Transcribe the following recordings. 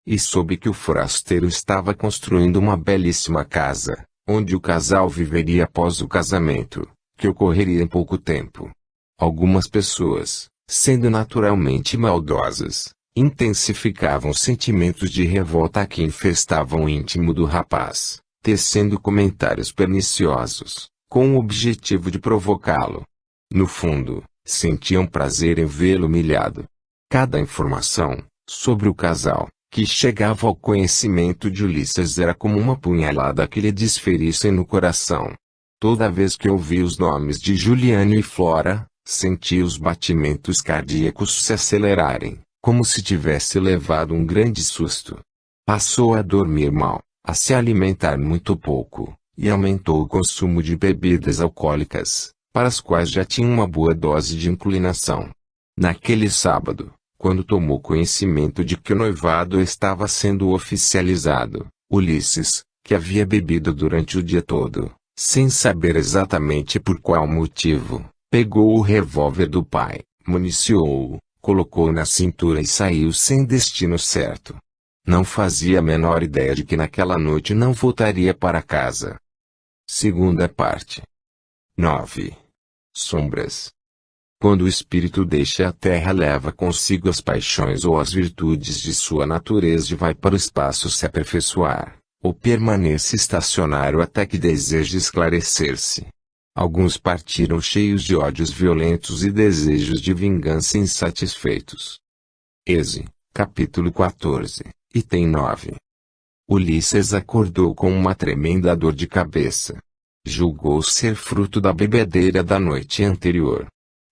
e soube que o forasteiro estava construindo uma belíssima casa, onde o casal viveria após o casamento, que ocorreria em pouco tempo. Algumas pessoas, sendo naturalmente maldosas, intensificavam sentimentos de revolta que infestavam o íntimo do rapaz, tecendo comentários perniciosos, com o objetivo de provocá-lo. No fundo, sentiam prazer em vê-lo humilhado. Cada informação sobre o casal que chegava ao conhecimento de Ulisses era como uma punhalada que lhe desferissem no coração. Toda vez que ouvia os nomes de Juliano e Flora, sentia os batimentos cardíacos se acelerarem, como se tivesse levado um grande susto. Passou a dormir mal, a se alimentar muito pouco, e aumentou o consumo de bebidas alcoólicas, para as quais já tinha uma boa dose de inclinação. Naquele sábado, quando tomou conhecimento de que o noivado estava sendo oficializado, Ulisses, que havia bebido durante o dia todo, sem saber exatamente por qual motivo, pegou o revólver do pai, municiou-o, colocou na cintura e saiu sem destino certo. Não fazia a menor ideia de que naquela noite não voltaria para casa. Segunda parte. 9. Sombras. Quando o espírito deixa a terra, leva consigo as paixões ou as virtudes de sua natureza e vai para o espaço se aperfeiçoar, ou permanece estacionário até que deseje esclarecer-se. Alguns partiram cheios de ódios violentos e desejos de vingança insatisfeitos. Êxodo, capítulo 14, item 9. Ulisses acordou com uma tremenda dor de cabeça. Julgou ser fruto da bebedeira da noite anterior.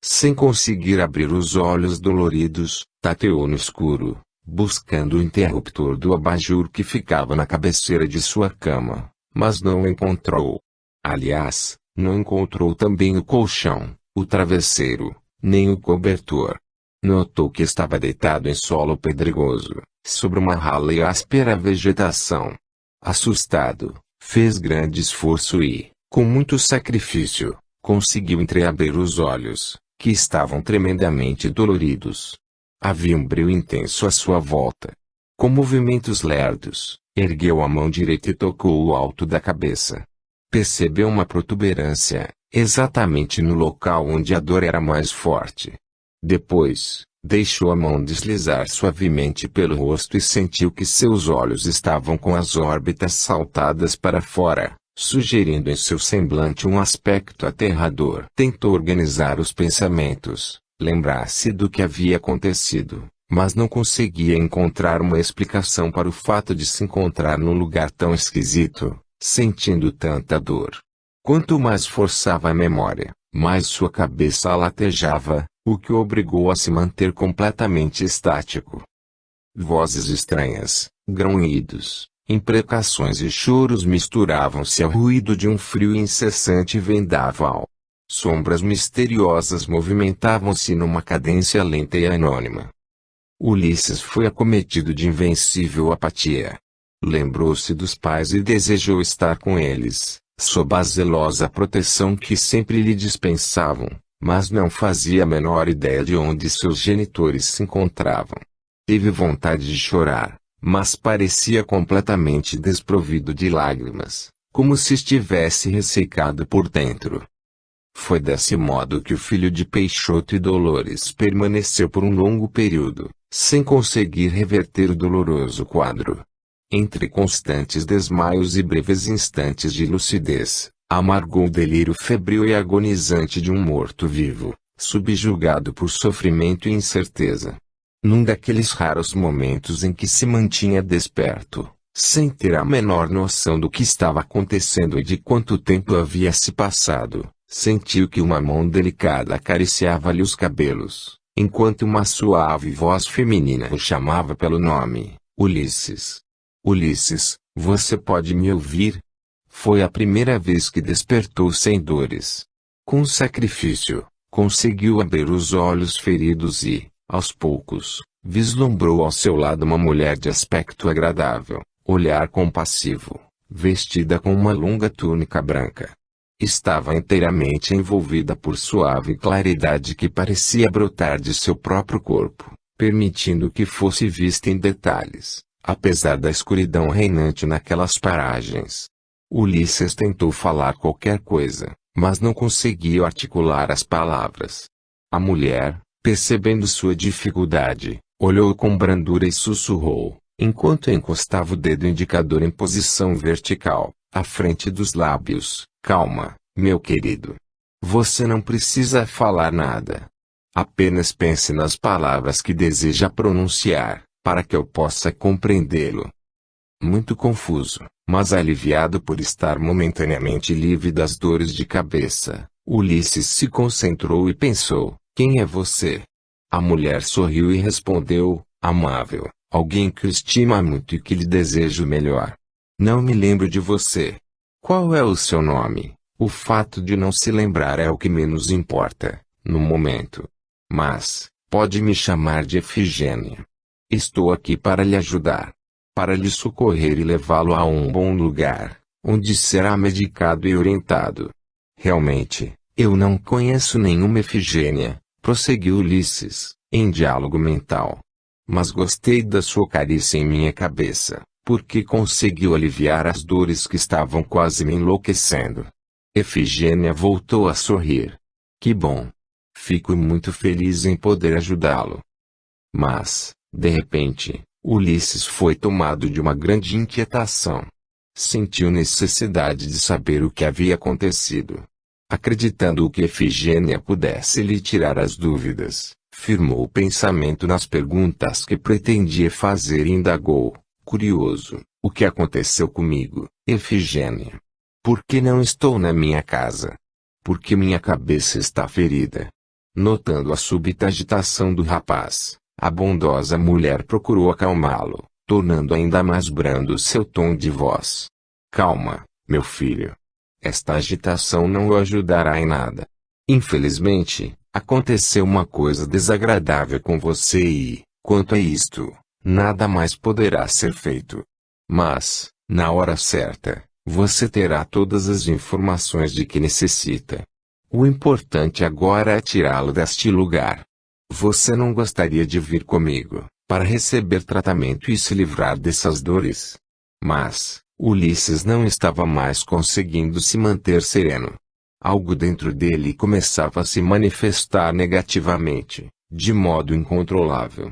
Sem conseguir abrir os olhos doloridos, tateou no escuro, buscando o interruptor do abajur que ficava na cabeceira de sua cama, mas não o encontrou. Aliás, não encontrou também o colchão, o travesseiro, nem o cobertor. Notou que estava deitado em solo pedregoso, sobre uma rala e áspera vegetação. Assustado, fez grande esforço e, com muito sacrifício, conseguiu entreabrir os olhos, que estavam tremendamente doloridos. Havia um brilho intenso à sua volta. Com movimentos lerdos, ergueu a mão direita e tocou o alto da cabeça. Percebeu uma protuberância, exatamente no local onde a dor era mais forte. Depois, deixou a mão deslizar suavemente pelo rosto e sentiu que seus olhos estavam com as órbitas saltadas para fora, sugerindo em seu semblante um aspecto aterrador. Tentou organizar os pensamentos, lembrar-se do que havia acontecido, mas não conseguia encontrar uma explicação para o fato de se encontrar num lugar tão esquisito, sentindo tanta dor. Quanto mais forçava a memória, mais sua cabeça latejava, o que o obrigou a se manter completamente estático. Vozes estranhas, grunhidos, imprecações e choros misturavam-se ao ruído de um frio incessante vendaval. Sombras misteriosas movimentavam-se numa cadência lenta e anônima. Ulisses foi acometido de invencível apatia. Lembrou-se dos pais e desejou estar com eles, sob a zelosa proteção que sempre lhe dispensavam, mas não fazia a menor ideia de onde seus genitores se encontravam. Teve vontade de chorar, mas parecia completamente desprovido de lágrimas, como se estivesse ressecado por dentro. Foi desse modo que o filho de Peixoto e Dolores permaneceu por um longo período, sem conseguir reverter o doloroso quadro. Entre constantes desmaios e breves instantes de lucidez, amargou o delírio febril e agonizante de um morto-vivo, subjugado por sofrimento e incerteza. Num daqueles raros momentos em que se mantinha desperto, sem ter a menor noção do que estava acontecendo e de quanto tempo havia se passado, sentiu que uma mão delicada acariciava-lhe os cabelos, enquanto uma suave voz feminina o chamava pelo nome: Ulisses. Ulisses, você pode me ouvir? Foi a primeira vez que despertou sem dores. Com sacrifício, conseguiu abrir os olhos feridos e, aos poucos, vislumbrou ao seu lado uma mulher de aspecto agradável, olhar compassivo, vestida com uma longa túnica branca. Estava inteiramente envolvida por suave claridade que parecia brotar de seu próprio corpo, permitindo que fosse vista em detalhes, apesar da escuridão reinante naquelas paragens. Ulisses tentou falar qualquer coisa, mas não conseguiu articular as palavras. A mulher, percebendo sua dificuldade, olhou com brandura e sussurrou, enquanto encostava o dedo indicador em posição vertical, à frente dos lábios: calma, meu querido. Você não precisa falar nada. Apenas pense nas palavras que deseja pronunciar, para que eu possa compreendê-lo. Muito confuso, mas aliviado por estar momentaneamente livre das dores de cabeça, Ulisses se concentrou e pensou: quem é você? A mulher sorriu e respondeu: amável, alguém que o estima muito e que lhe deseja o melhor. Não me lembro de você. Qual é o seu nome? O fato de não se lembrar é o que menos importa, no momento. Mas, pode me chamar de Efigênia. Estou aqui para lhe ajudar. Para lhe socorrer e levá-lo a um bom lugar, onde será medicado e orientado. Realmente, eu não conheço nenhuma Efigênia, prosseguiu Ulisses, em diálogo mental. Mas gostei da sua carícia em minha cabeça, porque conseguiu aliviar as dores que estavam quase me enlouquecendo. Efigênia voltou a sorrir. Que bom! Fico muito feliz em poder ajudá-lo. Mas, de repente, Ulisses foi tomado de uma grande inquietação. Sentiu necessidade de saber o que havia acontecido. Acreditando que Efigênia pudesse lhe tirar as dúvidas, firmou o pensamento nas perguntas que pretendia fazer e indagou, curioso: o que aconteceu comigo, Efigênia? Por que não estou na minha casa? Por que minha cabeça está ferida? Notando a súbita agitação do rapaz, a bondosa mulher procurou acalmá-lo, tornando ainda mais brando seu tom de voz. Calma, meu filho. Esta agitação não o ajudará em nada. Infelizmente, aconteceu uma coisa desagradável com você e, quanto a isto, nada mais poderá ser feito. Mas, na hora certa, você terá todas as informações de que necessita. O importante agora é tirá-lo deste lugar. Você não gostaria de vir comigo, para receber tratamento e se livrar dessas dores? Mas, Ulisses não estava mais conseguindo se manter sereno. Algo dentro dele começava a se manifestar negativamente, de modo incontrolável.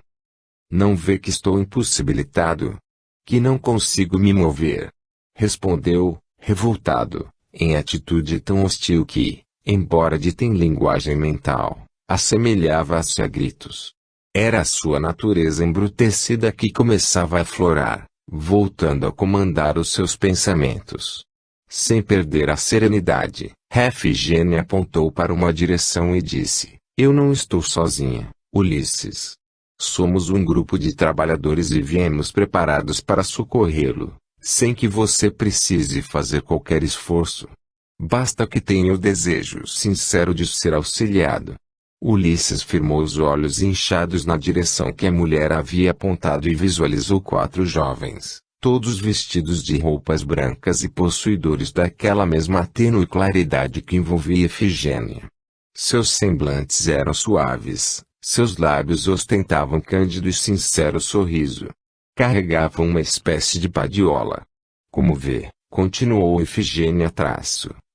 Não vê que estou impossibilitado? Que não consigo me mover? Respondeu, revoltado, em atitude tão hostil que, embora dita em linguagem mental, assemelhava-se a gritos. Era a sua natureza embrutecida que começava a aflorar, voltando a comandar os seus pensamentos. Sem perder a serenidade, Efigênia apontou para uma direção e disse: eu não estou sozinha, Ulisses. Somos um grupo de trabalhadores e viemos preparados para socorrê-lo, sem que você precise fazer qualquer esforço. Basta que tenha o desejo sincero de ser auxiliado. Ulisses firmou os olhos inchados na direção que a mulher havia apontado e visualizou 4 jovens, todos vestidos de roupas brancas e possuidores daquela mesma tênue claridade que envolvia Efigênia. Seus semblantes eram suaves, seus lábios ostentavam cândido e sincero sorriso. Carregavam uma espécie de padiola. Como vê, continuou Efigênia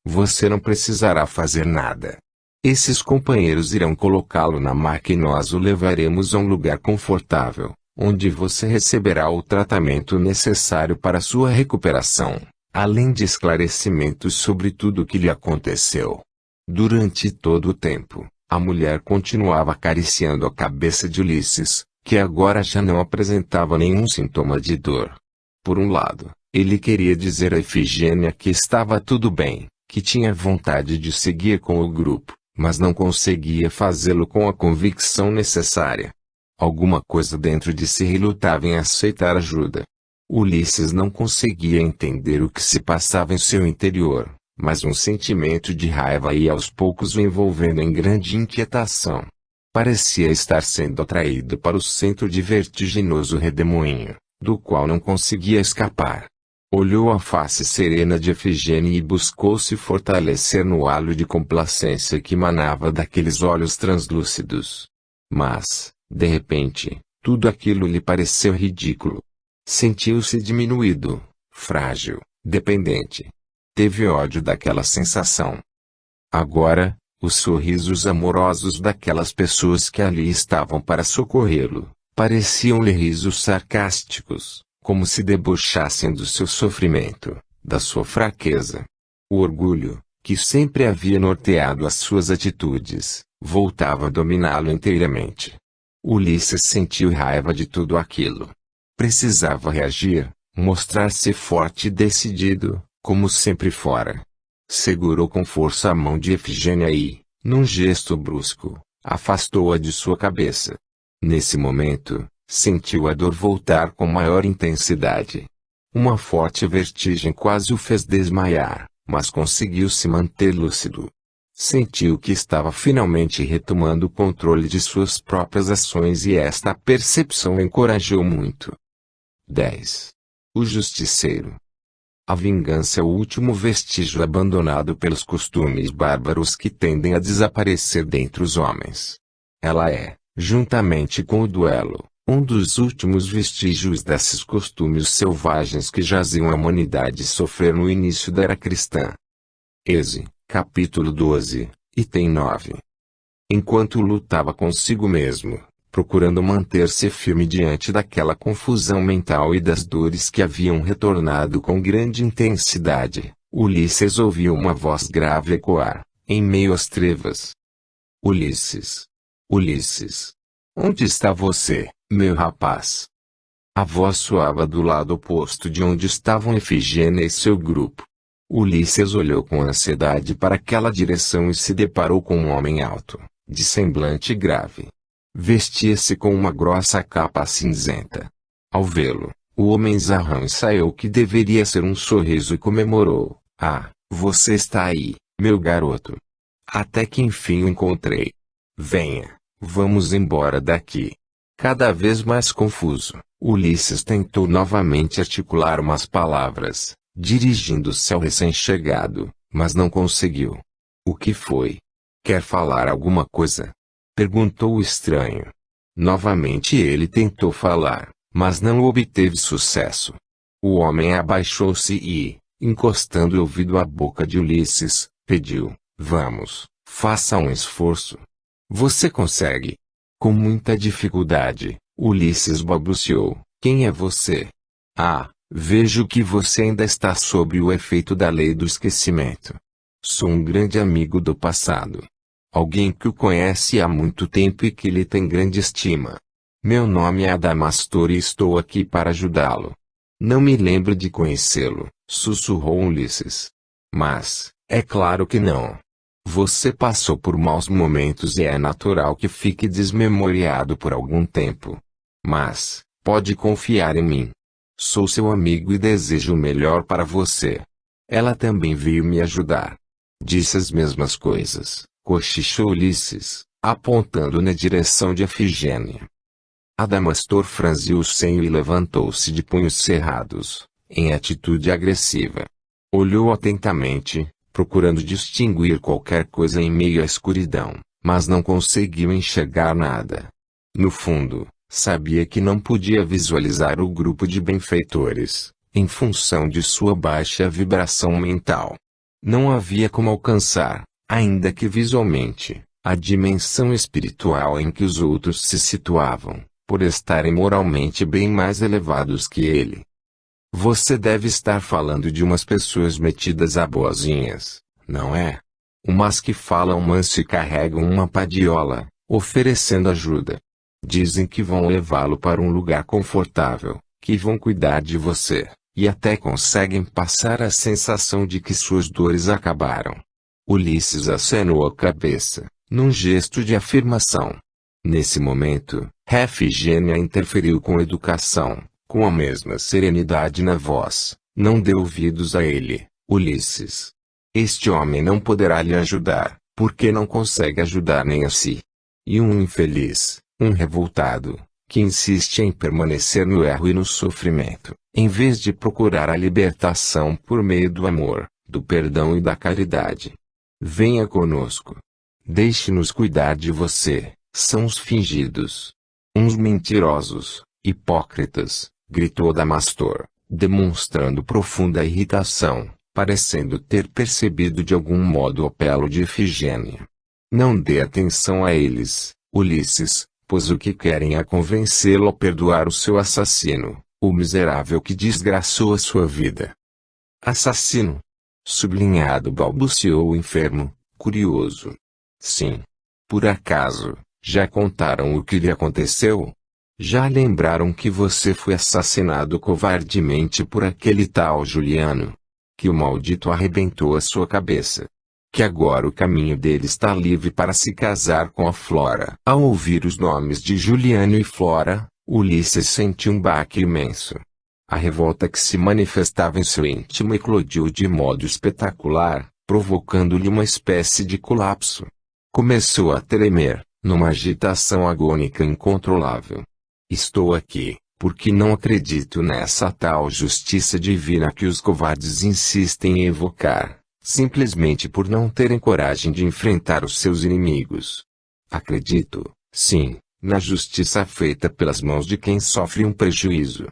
você não precisará fazer nada. Esses companheiros irão colocá-lo na maca e nós o levaremos a um lugar confortável, onde você receberá o tratamento necessário para sua recuperação, além de esclarecimentos sobre tudo o que lhe aconteceu. Durante todo o tempo, a mulher continuava acariciando a cabeça de Ulisses, que agora já não apresentava nenhum sintoma de dor. Por um lado, ele queria dizer a Efigênia que estava tudo bem, que tinha vontade de seguir com o grupo, mas não conseguia fazê-lo com a convicção necessária. Alguma coisa dentro de si relutava em aceitar ajuda. Ulisses não conseguia entender o que se passava em seu interior, mas um sentimento de raiva ia aos poucos o envolvendo em grande inquietação. Parecia estar sendo atraído para o centro de vertiginoso redemoinho, do qual não conseguia escapar. Olhou a face serena de Efigênia e buscou se fortalecer no halo de complacência que emanava daqueles olhos translúcidos. Mas, de repente, tudo aquilo lhe pareceu ridículo. Sentiu-se diminuído, frágil, dependente. Teve ódio daquela sensação. Agora, os sorrisos amorosos daquelas pessoas que ali estavam para socorrê-lo, pareciam-lhe risos sarcásticos, como se debochassem do seu sofrimento, da sua fraqueza. O orgulho, que sempre havia norteado as suas atitudes, voltava a dominá-lo inteiramente. Ulisses sentiu raiva de tudo aquilo. Precisava reagir, mostrar-se forte e decidido, como sempre fora. Segurou com força a mão de Efigênia e, num gesto brusco, afastou-a de sua cabeça. Nesse momento, sentiu a dor voltar com maior intensidade. Uma forte vertigem quase o fez desmaiar, mas conseguiu se manter lúcido. Sentiu que estava finalmente retomando o controle de suas próprias ações e esta percepção o encorajou muito. 10. O Justiceiro. A vingança é o último vestígio abandonado pelos costumes bárbaros que tendem a desaparecer dentre os homens. Ela é, juntamente com o duelo, um dos últimos vestígios desses costumes selvagens que jaziam a humanidade sofrer no início da era cristã. Êxodo, capítulo 12, item 9. Enquanto lutava consigo mesmo, procurando manter-se firme diante daquela confusão mental e das dores que haviam retornado com grande intensidade, Ulisses ouviu uma voz grave ecoar, em meio às trevas. Ulisses! Ulisses! Onde está você, meu rapaz? A voz soava do lado oposto de onde estavam Efigênia e seu grupo. Ulisses olhou com ansiedade para aquela direção e se deparou com um homem alto, de semblante grave. Vestia-se com uma grossa capa cinzenta. Ao vê-lo, o homem zarrão ensaiou que deveria ser um sorriso e comemorou. Ah, você está aí, meu garoto. Até que enfim o encontrei. Venha, vamos embora daqui. Cada vez mais confuso, Ulisses tentou novamente articular umas palavras, dirigindo-se ao recém-chegado, mas não conseguiu. O que foi? Quer falar alguma coisa? Perguntou o estranho. Novamente ele tentou falar, mas não obteve sucesso. O homem abaixou-se e, encostando o ouvido à boca de Ulisses, pediu: vamos, faça um esforço. Você consegue. Com muita dificuldade, Ulisses balbuciou: quem é você? Ah, vejo que você ainda está sob o efeito da lei do esquecimento. Sou um grande amigo do passado. Alguém que o conhece há muito tempo e que lhe tem grande estima. Meu nome é Adamastor e estou aqui para ajudá-lo. Não me lembro de conhecê-lo, sussurrou Ulisses. Mas, é claro que não. Você passou por maus momentos e é natural que fique desmemoriado por algum tempo. Mas, pode confiar em mim. Sou seu amigo e desejo o melhor para você. Ela também veio me ajudar. Disse as mesmas coisas. Cochichou Ulisses, apontando na direção de Efigênia. Adamastor franziu o senho e levantou-se de punhos cerrados, em atitude agressiva. Olhou atentamente, procurando distinguir qualquer coisa em meio à escuridão, mas não conseguiu enxergar nada. No fundo, sabia que não podia visualizar o grupo de benfeitores, em função de sua baixa vibração mental. Não havia como alcançar, ainda que visualmente, a dimensão espiritual em que os outros se situavam, por estarem moralmente bem mais elevados que ele. Você deve estar falando de umas pessoas metidas a boazinhas, não é? Umas que falam manso e carregam uma padiola, oferecendo ajuda. Dizem que vão levá-lo para um lugar confortável, que vão cuidar de você, e até conseguem passar a sensação de que suas dores acabaram. Ulisses acenou a cabeça, num gesto de afirmação. Nesse momento, Efigênia interferiu com educação, com a mesma serenidade na voz. Não dê ouvidos a ele, Ulisses. Este homem não poderá lhe ajudar, porque não consegue ajudar nem a si. E um infeliz, um revoltado, que insiste em permanecer no erro e no sofrimento, em vez de procurar a libertação por meio do amor, do perdão e da caridade. Venha conosco. Deixe-nos cuidar de você. São os fingidos. Uns mentirosos, hipócritas, gritou Adamastor, demonstrando profunda irritação, parecendo ter percebido de algum modo o apelo de Ifigênia. Não dê atenção a eles, Ulisses, pois o que querem é convencê-lo a perdoar o seu assassino, o miserável que desgraçou a sua vida. Assassino? Sublinhado, balbuciou o enfermo, curioso. Sim. Por acaso, já contaram o que lhe aconteceu? Já lembraram que você foi assassinado covardemente por aquele tal Juliano? Que o maldito arrebentou a sua cabeça? Que agora o caminho dele está livre para se casar com a Flora? Ao ouvir os nomes de Juliano e Flora, Ulisses sentiu um baque imenso. A revolta que se manifestava em seu íntimo eclodiu de modo espetacular, provocando-lhe uma espécie de colapso. Começou a tremer, numa agitação agônica incontrolável. Estou aqui, porque não acredito nessa tal justiça divina que os covardes insistem em evocar, simplesmente por não terem coragem de enfrentar os seus inimigos. Acredito, sim, na justiça feita pelas mãos de quem sofre um prejuízo.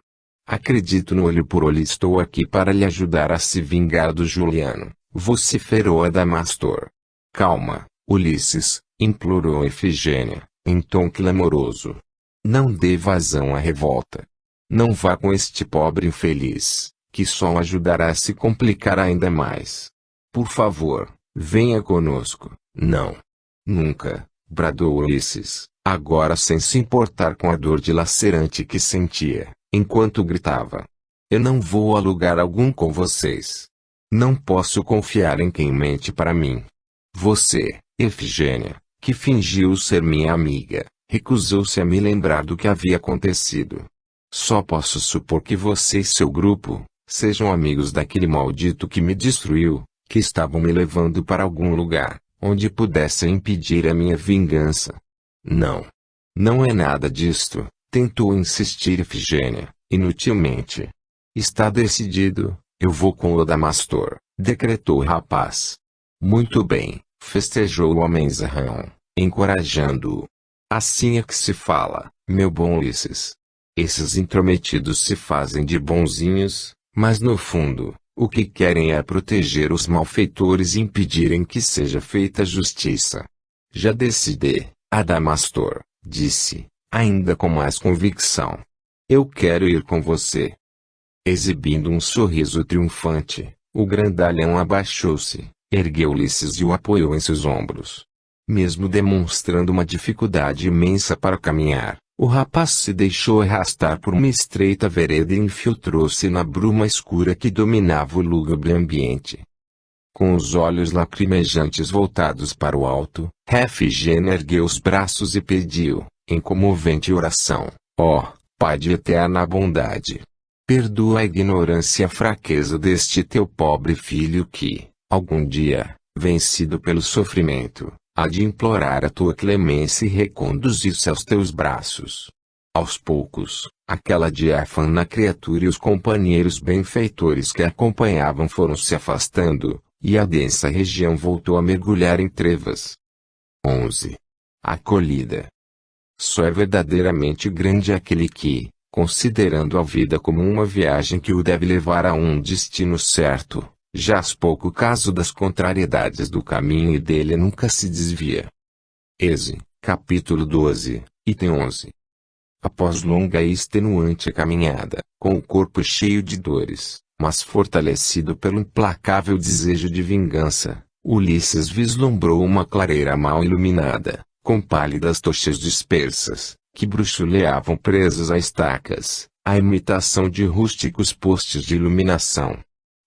Acredito no olho por olho e estou aqui para lhe ajudar a se vingar do Juliano, vociferou Adamastor. Calma, Ulisses, implorou Ifigênia, em tom clamoroso. Não dê vazão à revolta. Não vá com este pobre infeliz, que só o ajudará a se complicar ainda mais. Por favor, venha conosco. Não. Nunca, bradou Ulisses, agora sem se importar com a dor dilacerante que sentia, enquanto gritava. Eu não vou a lugar algum com vocês. Não posso confiar em quem mente para mim. Você, Ifigênia, que fingiu ser minha amiga, recusou-se a me lembrar do que havia acontecido. Só posso supor que você e seu grupo sejam amigos daquele maldito que me destruiu, que estavam me levando para algum lugar onde pudessem impedir a minha vingança. Não. Não é nada disto, tentou insistir Ifigênia, inutilmente. Está decidido, eu vou com o Adamastor, decretou o rapaz. Muito bem, festejou o homenzarrão, encorajando-o. Assim é que se fala, meu bom Ulisses. Esses intrometidos se fazem de bonzinhos, mas no fundo, o que querem é proteger os malfeitores e impedirem que seja feita justiça. Já decidi, Adamastor, disse, ainda com mais convicção. Eu quero ir com você. Exibindo um sorriso triunfante, o grandalhão abaixou-se, ergueu Ulisses e o apoiou em seus ombros. Mesmo demonstrando uma dificuldade imensa para caminhar, o rapaz se deixou arrastar por uma estreita vereda e infiltrou-se na bruma escura que dominava o lúgubre ambiente. Com os olhos lacrimejantes voltados para o alto, Ifigênia ergueu os braços e pediu, em comovente oração, ó, Pai de eterna bondade, perdoa a ignorância e a fraqueza deste teu pobre filho que, algum dia, vencido pelo sofrimento, há de implorar a tua clemência e reconduzir-se aos teus braços. Aos poucos, aquela diáfana criatura e os companheiros benfeitores que a acompanhavam foram se afastando, e a densa região voltou a mergulhar em trevas. 11. Acolhida. Só é verdadeiramente grande aquele que, considerando a vida como uma viagem que o deve levar a um destino certo, jaz pouco caso das contrariedades do caminho e dele nunca se desvia. Êxodo, capítulo 12, item 11. Após longa e extenuante caminhada, com o corpo cheio de dores, mas fortalecido pelo implacável desejo de vingança, Ulisses vislumbrou uma clareira mal iluminada, com pálidas tochas dispersas, que bruxuleavam presas a estacas, a imitação de rústicos postes de iluminação.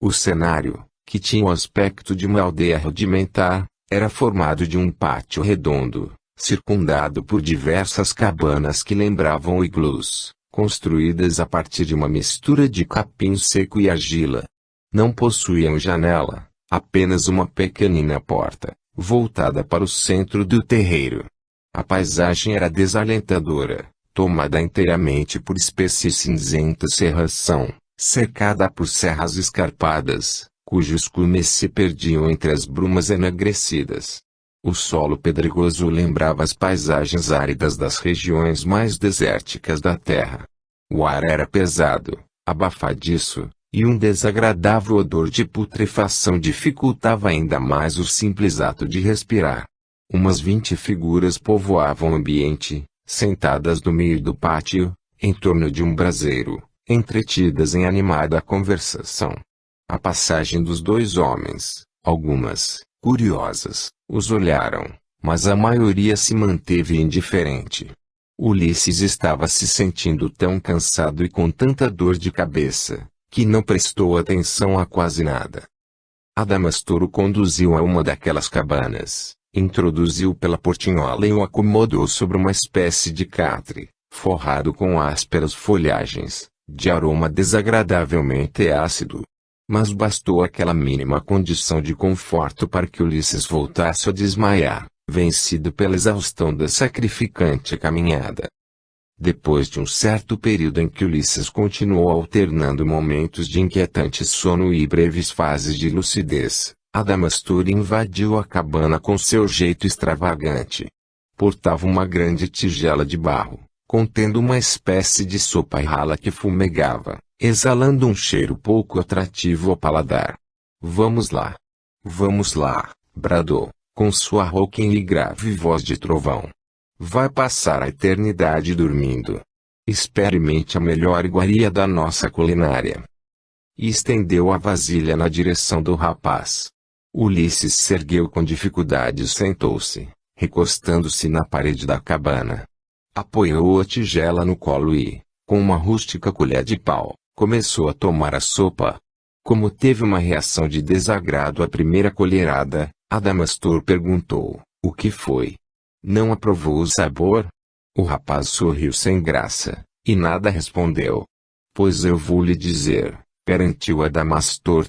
O cenário, que tinha o aspecto de uma aldeia rudimentar, era formado de um pátio redondo, circundado por diversas cabanas que lembravam iglus, construídas a partir de uma mistura de capim seco e argila. Não possuíam janela, apenas uma pequenina porta, voltada para o centro do terreiro. A paisagem era desalentadora, tomada inteiramente por espessa e cinzenta serração, cercada por serras escarpadas, cujos cumes se perdiam entre as brumas enegrecidas. O solo pedregoso lembrava as paisagens áridas das regiões mais desérticas da terra. O ar era pesado, abafadiço, e um desagradável odor de putrefação dificultava ainda mais o simples ato de respirar. Umas 20 figuras povoavam o ambiente, sentadas no meio do pátio, em torno de um braseiro, entretidas em animada conversação. A passagem dos dois homens, algumas, curiosas, os olharam, mas a maioria se manteve indiferente. Ulisses estava se sentindo tão cansado e com tanta dor de cabeça, que não prestou atenção a quase nada. Adamastor o conduziu a uma daquelas cabanas, introduziu pela portinhola e o acomodou sobre uma espécie de catre, forrado com ásperas folhagens, de aroma desagradavelmente ácido. Mas bastou aquela mínima condição de conforto para que Ulisses voltasse a desmaiar, vencido pela exaustão da sacrificante caminhada. Depois de um certo período em que Ulisses continuou alternando momentos de inquietante sono e breves fases de lucidez, Adamastor invadiu a cabana com seu jeito extravagante. Portava uma grande tigela de barro, contendo uma espécie de sopa rala que fumegava, exalando um cheiro pouco atrativo ao paladar. "Vamos lá! Vamos lá!" bradou, com sua rouca e grave voz de trovão. "Vai passar a eternidade dormindo. Experimente a melhor iguaria da nossa culinária." E estendeu a vasilha na direção do rapaz. Ulisses se ergueu com dificuldade e sentou-se, recostando-se na parede da cabana. Apoiou a tigela no colo e, com uma rústica colher de pau, começou a tomar a sopa. Como teve uma reação de desagrado à primeira colherada, Adamastor perguntou: "O que foi? Não aprovou o sabor?" O rapaz sorriu sem graça, e nada respondeu. "Pois eu vou lhe dizer", garantiu Adamastor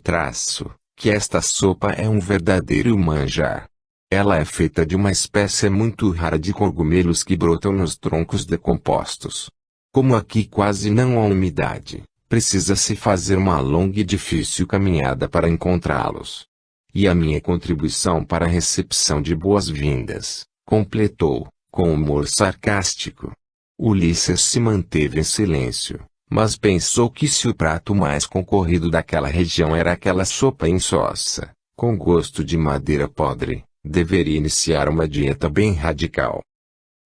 que esta sopa é um verdadeiro manjar. Ela é feita de uma espécie muito rara de cogumelos que brotam nos troncos decompostos. Como aqui quase não há umidade, precisa-se fazer uma longa e difícil caminhada para encontrá-los. E a minha contribuição para a recepção de boas-vindas, completou, com humor sarcástico. Ulisses se manteve em silêncio, mas pensou que se o prato mais concorrido daquela região era aquela sopa insossa, com gosto de madeira podre, deveria iniciar uma dieta bem radical.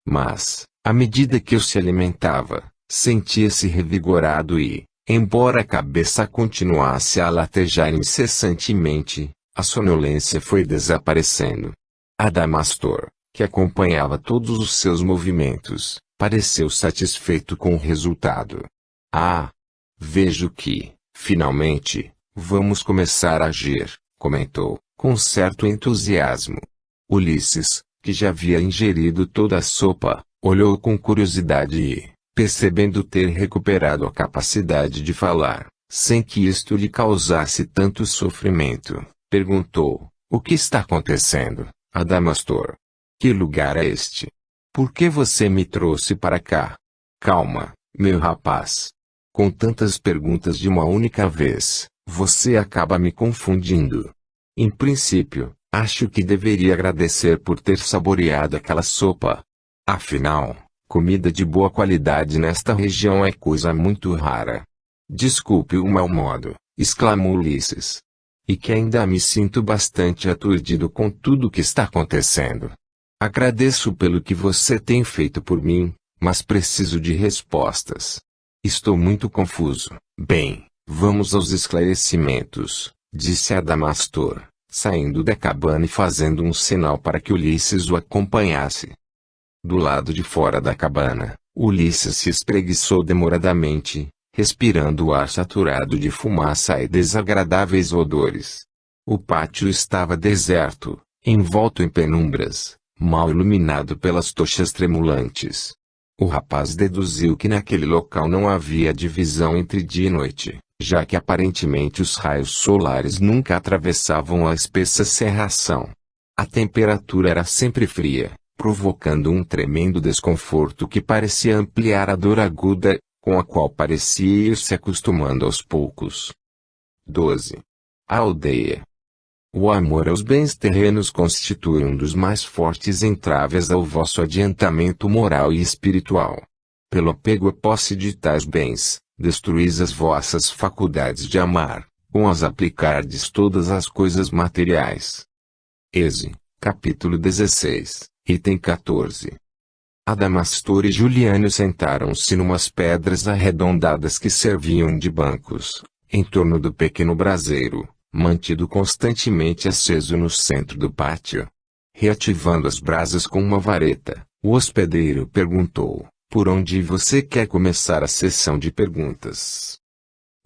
Mas, à medida que eu se alimentava, sentia-se revigorado e, embora a cabeça continuasse a latejar incessantemente, a sonolência foi desaparecendo. Adamastor, que acompanhava todos os seus movimentos, pareceu satisfeito com o resultado. "Ah! Vejo que, finalmente, vamos começar a agir", comentou, com certo entusiasmo. Ulisses, que já havia ingerido toda a sopa, olhou com curiosidade e, percebendo ter recuperado a capacidade de falar, sem que isto lhe causasse tanto sofrimento, perguntou: "O que está acontecendo, Adamastor? Que lugar é este? Por que você me trouxe para cá?" "Calma, meu rapaz. Com tantas perguntas de uma única vez, você acaba me confundindo. Em princípio, acho que deveria agradecer por ter saboreado aquela sopa. Afinal, comida de boa qualidade nesta região é coisa muito rara." "Desculpe o mau modo", exclamou Ulisses. "E que ainda me sinto bastante aturdido com tudo o que está acontecendo. Agradeço pelo que você tem feito por mim, mas preciso de respostas. Estou muito confuso." "Bem, vamos aos esclarecimentos", disse Adamastor, saindo da cabana e fazendo um sinal para que Ulisses o acompanhasse. Do lado de fora da cabana, Ulisses se espreguiçou demoradamente, respirando o ar saturado de fumaça e desagradáveis odores. O pátio estava deserto, envolto em penumbras, mal iluminado pelas tochas tremulantes. O rapaz deduziu que naquele local não havia divisão entre dia e noite, já que aparentemente os raios solares nunca atravessavam a espessa cerração. A temperatura era sempre fria, provocando um tremendo desconforto que parecia ampliar a dor aguda, com a qual parecia ir se acostumando aos poucos. 12. A aldeia. O amor aos bens terrenos constitui um dos mais fortes entraves ao vosso adiantamento moral e espiritual. Pelo apego à posse de tais bens, destruís as vossas faculdades de amar, com as aplicardes todas as coisas materiais. Êxodo, capítulo 16, item 14. Adamastor e Juliano sentaram-se numas pedras arredondadas que serviam de bancos, em torno do pequeno braseiro, mantido constantemente aceso no centro do pátio. Reativando as brasas com uma vareta, o hospedeiro perguntou: por onde você quer começar a sessão de perguntas?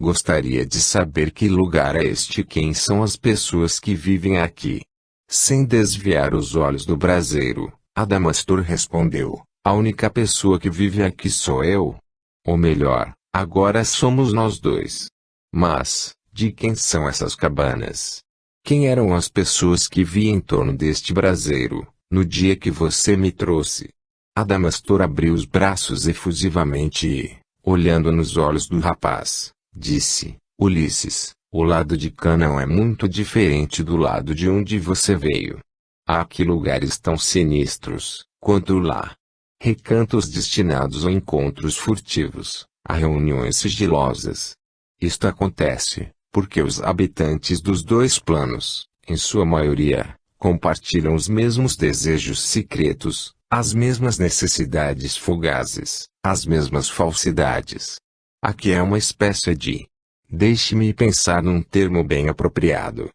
Gostaria de saber que lugar é este e quem são as pessoas que vivem aqui. Sem desviar os olhos do braseiro, Adamastor respondeu: a única pessoa que vive aqui sou eu. Ou melhor, agora somos nós dois. Mas, de quem são essas cabanas? Quem eram as pessoas que vi em torno deste braseiro, no dia que você me trouxe? Adamastor abriu os braços efusivamente e, olhando nos olhos do rapaz, disse: Ulisses, o lado de cá não é muito diferente do lado de onde você veio. Há aqui lugares tão sinistros, quanto lá. Recantos destinados a encontros furtivos, a reuniões sigilosas. Isto acontece, porque os habitantes dos dois planos, em sua maioria, compartilham os mesmos desejos secretos, as mesmas necessidades fugazes, as mesmas falsidades. Aqui é uma espécie de... Deixe-me pensar num termo bem apropriado.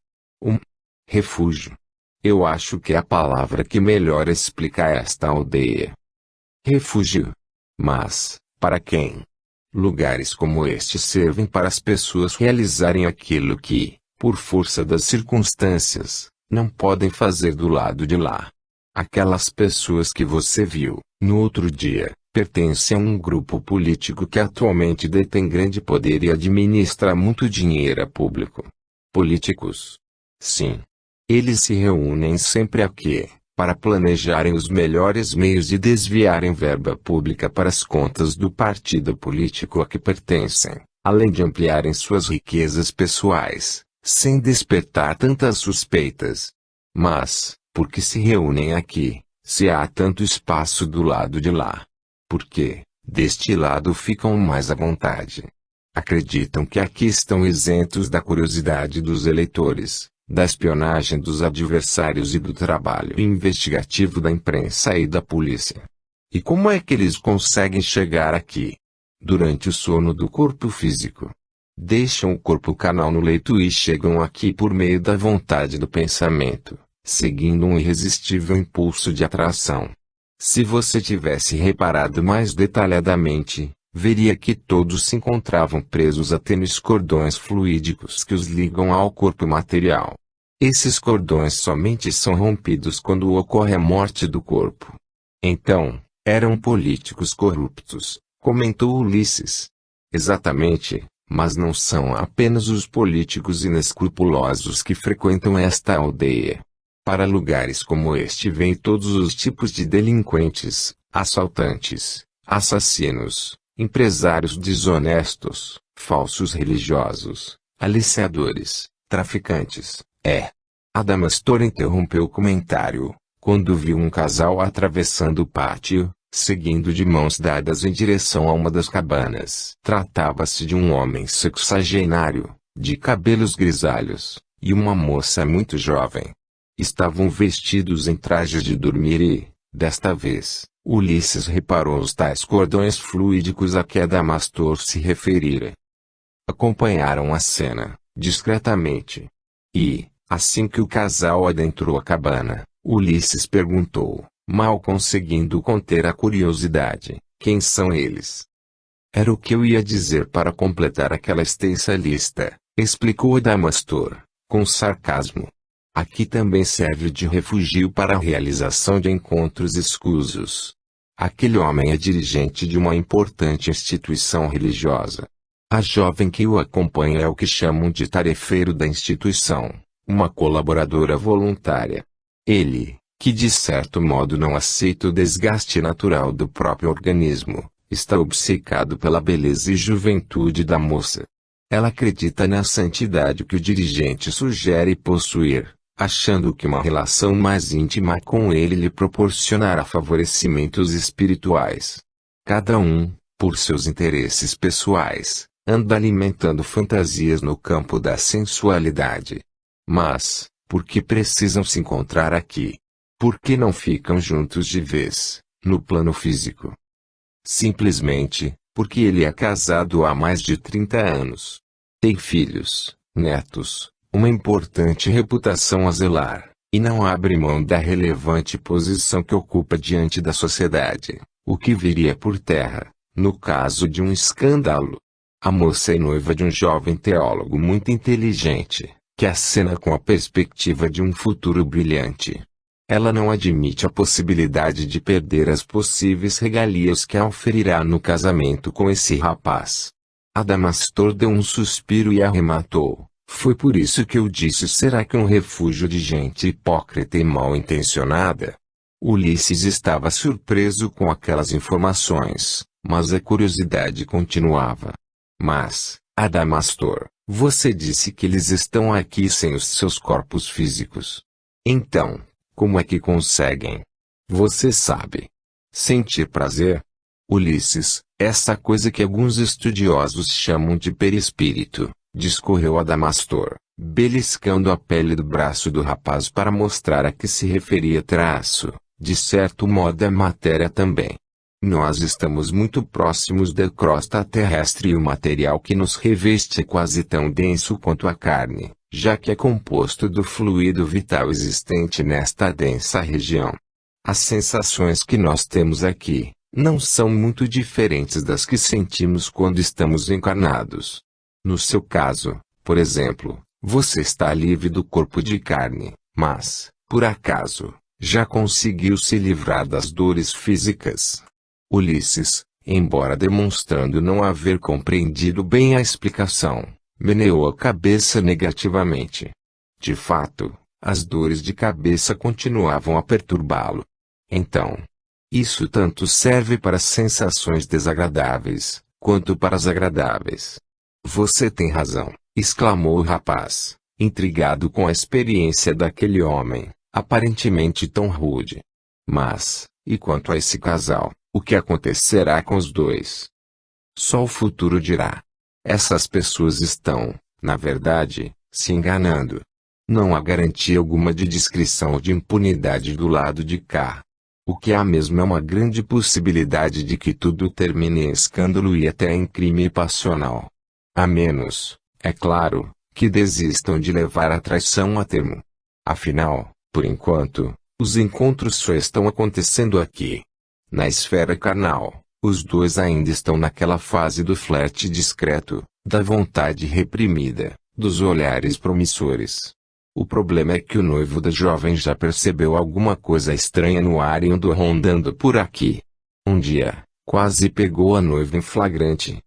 Refúgio. Eu acho que é a palavra que melhor explica esta aldeia. Refúgio. Mas, para quem? Lugares como este servem para as pessoas realizarem aquilo que, por força das circunstâncias, não podem fazer do lado de lá. Aquelas pessoas que você viu, no outro dia, pertencem a um grupo político que atualmente detém grande poder e administra muito dinheiro público. Políticos? Sim. Eles se reúnem sempre aqui, para planejarem os melhores meios de desviarem verba pública para as contas do partido político a que pertencem, além de ampliarem suas riquezas pessoais, sem despertar tantas suspeitas. Mas, por que se reúnem aqui, se há tanto espaço do lado de lá? Porque, deste lado ficam mais à vontade. Acreditam que aqui estão isentos da curiosidade dos eleitores, da espionagem dos adversários e do trabalho investigativo da imprensa e da polícia. E como é que eles conseguem chegar aqui? Durante o sono do corpo físico. Deixam o corpo canal no leito e chegam aqui por meio da vontade do pensamento, seguindo um irresistível impulso de atração. Se você tivesse reparado mais detalhadamente, veria que todos se encontravam presos a tênues cordões fluídicos que os ligam ao corpo material. Esses cordões somente são rompidos quando ocorre a morte do corpo. Então, eram políticos corruptos, comentou Ulisses. Exatamente, mas não são apenas os políticos inescrupulosos que frequentam esta aldeia. Para lugares como este vêm todos os tipos de delinquentes, assaltantes, assassinos, empresários desonestos, falsos religiosos, aliciadores, traficantes. Adamastor interrompeu o comentário, quando viu um casal atravessando o pátio, seguindo de mãos dadas em direção a uma das cabanas. Tratava-se de um homem sexagenário, de cabelos grisalhos, e uma moça muito jovem. Estavam vestidos em trajes de dormir e, desta vez, Ulisses reparou os tais cordões fluídicos a que Adamastor se referira. Acompanharam a cena, discretamente. E, assim que o casal adentrou a cabana, Ulisses perguntou, mal conseguindo conter a curiosidade: quem são eles? Era o que eu ia dizer para completar aquela extensa lista, explicou Adamastor, com sarcasmo. Aqui também serve de refúgio para a realização de encontros escusos. Aquele homem é dirigente de uma importante instituição religiosa. A jovem que o acompanha é o que chamam de tarefeiro da instituição, uma colaboradora voluntária. Ele, que de certo modo não aceita o desgaste natural do próprio organismo, está obcecado pela beleza e juventude da moça. Ela acredita na santidade que o dirigente sugere possuir, achando que uma relação mais íntima com ele lhe proporcionará favorecimentos espirituais. Cada um, por seus interesses pessoais, anda alimentando fantasias no campo da sensualidade. Mas, por que precisam se encontrar aqui? Por que não ficam juntos de vez, no plano físico? Simplesmente, porque ele é casado há mais de 30 anos. Tem filhos, netos, uma importante reputação a zelar, e não abre mão da relevante posição que ocupa diante da sociedade, o que viria por terra, no caso de um escândalo. A moça é noiva de um jovem teólogo muito inteligente, que acena com a perspectiva de um futuro brilhante. Ela não admite a possibilidade de perder as possíveis regalias que oferirá no casamento com esse rapaz. Adamastor deu um suspiro e arrematou. Foi por isso que eu disse: será que um refúgio de gente hipócrita e mal intencionada? Ulisses estava surpreso com aquelas informações, mas a curiosidade continuava. Mas, Adamastor, você disse que eles estão aqui sem os seus corpos físicos. Então, como é que conseguem? Você sabe. Sentir prazer? Ulisses, essa coisa que alguns estudiosos chamam de perispírito, discorreu Adamastor, beliscando a pele do braço do rapaz para mostrar a que se referia. Traço, de certo modo, a matéria também. Nós estamos muito próximos da crosta terrestre e o material que nos reveste é quase tão denso quanto a carne, já que é composto do fluido vital existente nesta densa região. As sensações que nós temos aqui não são muito diferentes das que sentimos quando estamos encarnados. No seu caso, por exemplo, você está livre do corpo de carne, mas, por acaso, já conseguiu se livrar das dores físicas? Ulisses, embora demonstrando não haver compreendido bem a explicação, meneou a cabeça negativamente. De fato, as dores de cabeça continuavam a perturbá-lo. Então, isso tanto serve para sensações desagradáveis, quanto para as agradáveis. Você tem razão, exclamou o rapaz, intrigado com a experiência daquele homem, aparentemente tão rude. Mas, e quanto a esse casal, o que acontecerá com os dois? Só o futuro dirá. Essas pessoas estão, na verdade, se enganando. Não há garantia alguma de discrição ou de impunidade do lado de cá. O que há mesmo é uma grande possibilidade de que tudo termine em escândalo e até em crime passional. A menos, é claro, que desistam de levar a traição a termo. Afinal, por enquanto, os encontros só estão acontecendo aqui. Na esfera carnal, os dois ainda estão naquela fase do flerte discreto, da vontade reprimida, dos olhares promissores. O problema é que o noivo da jovem já percebeu alguma coisa estranha no ar e andou rondando por aqui. Um dia, quase pegou a noiva em flagrante.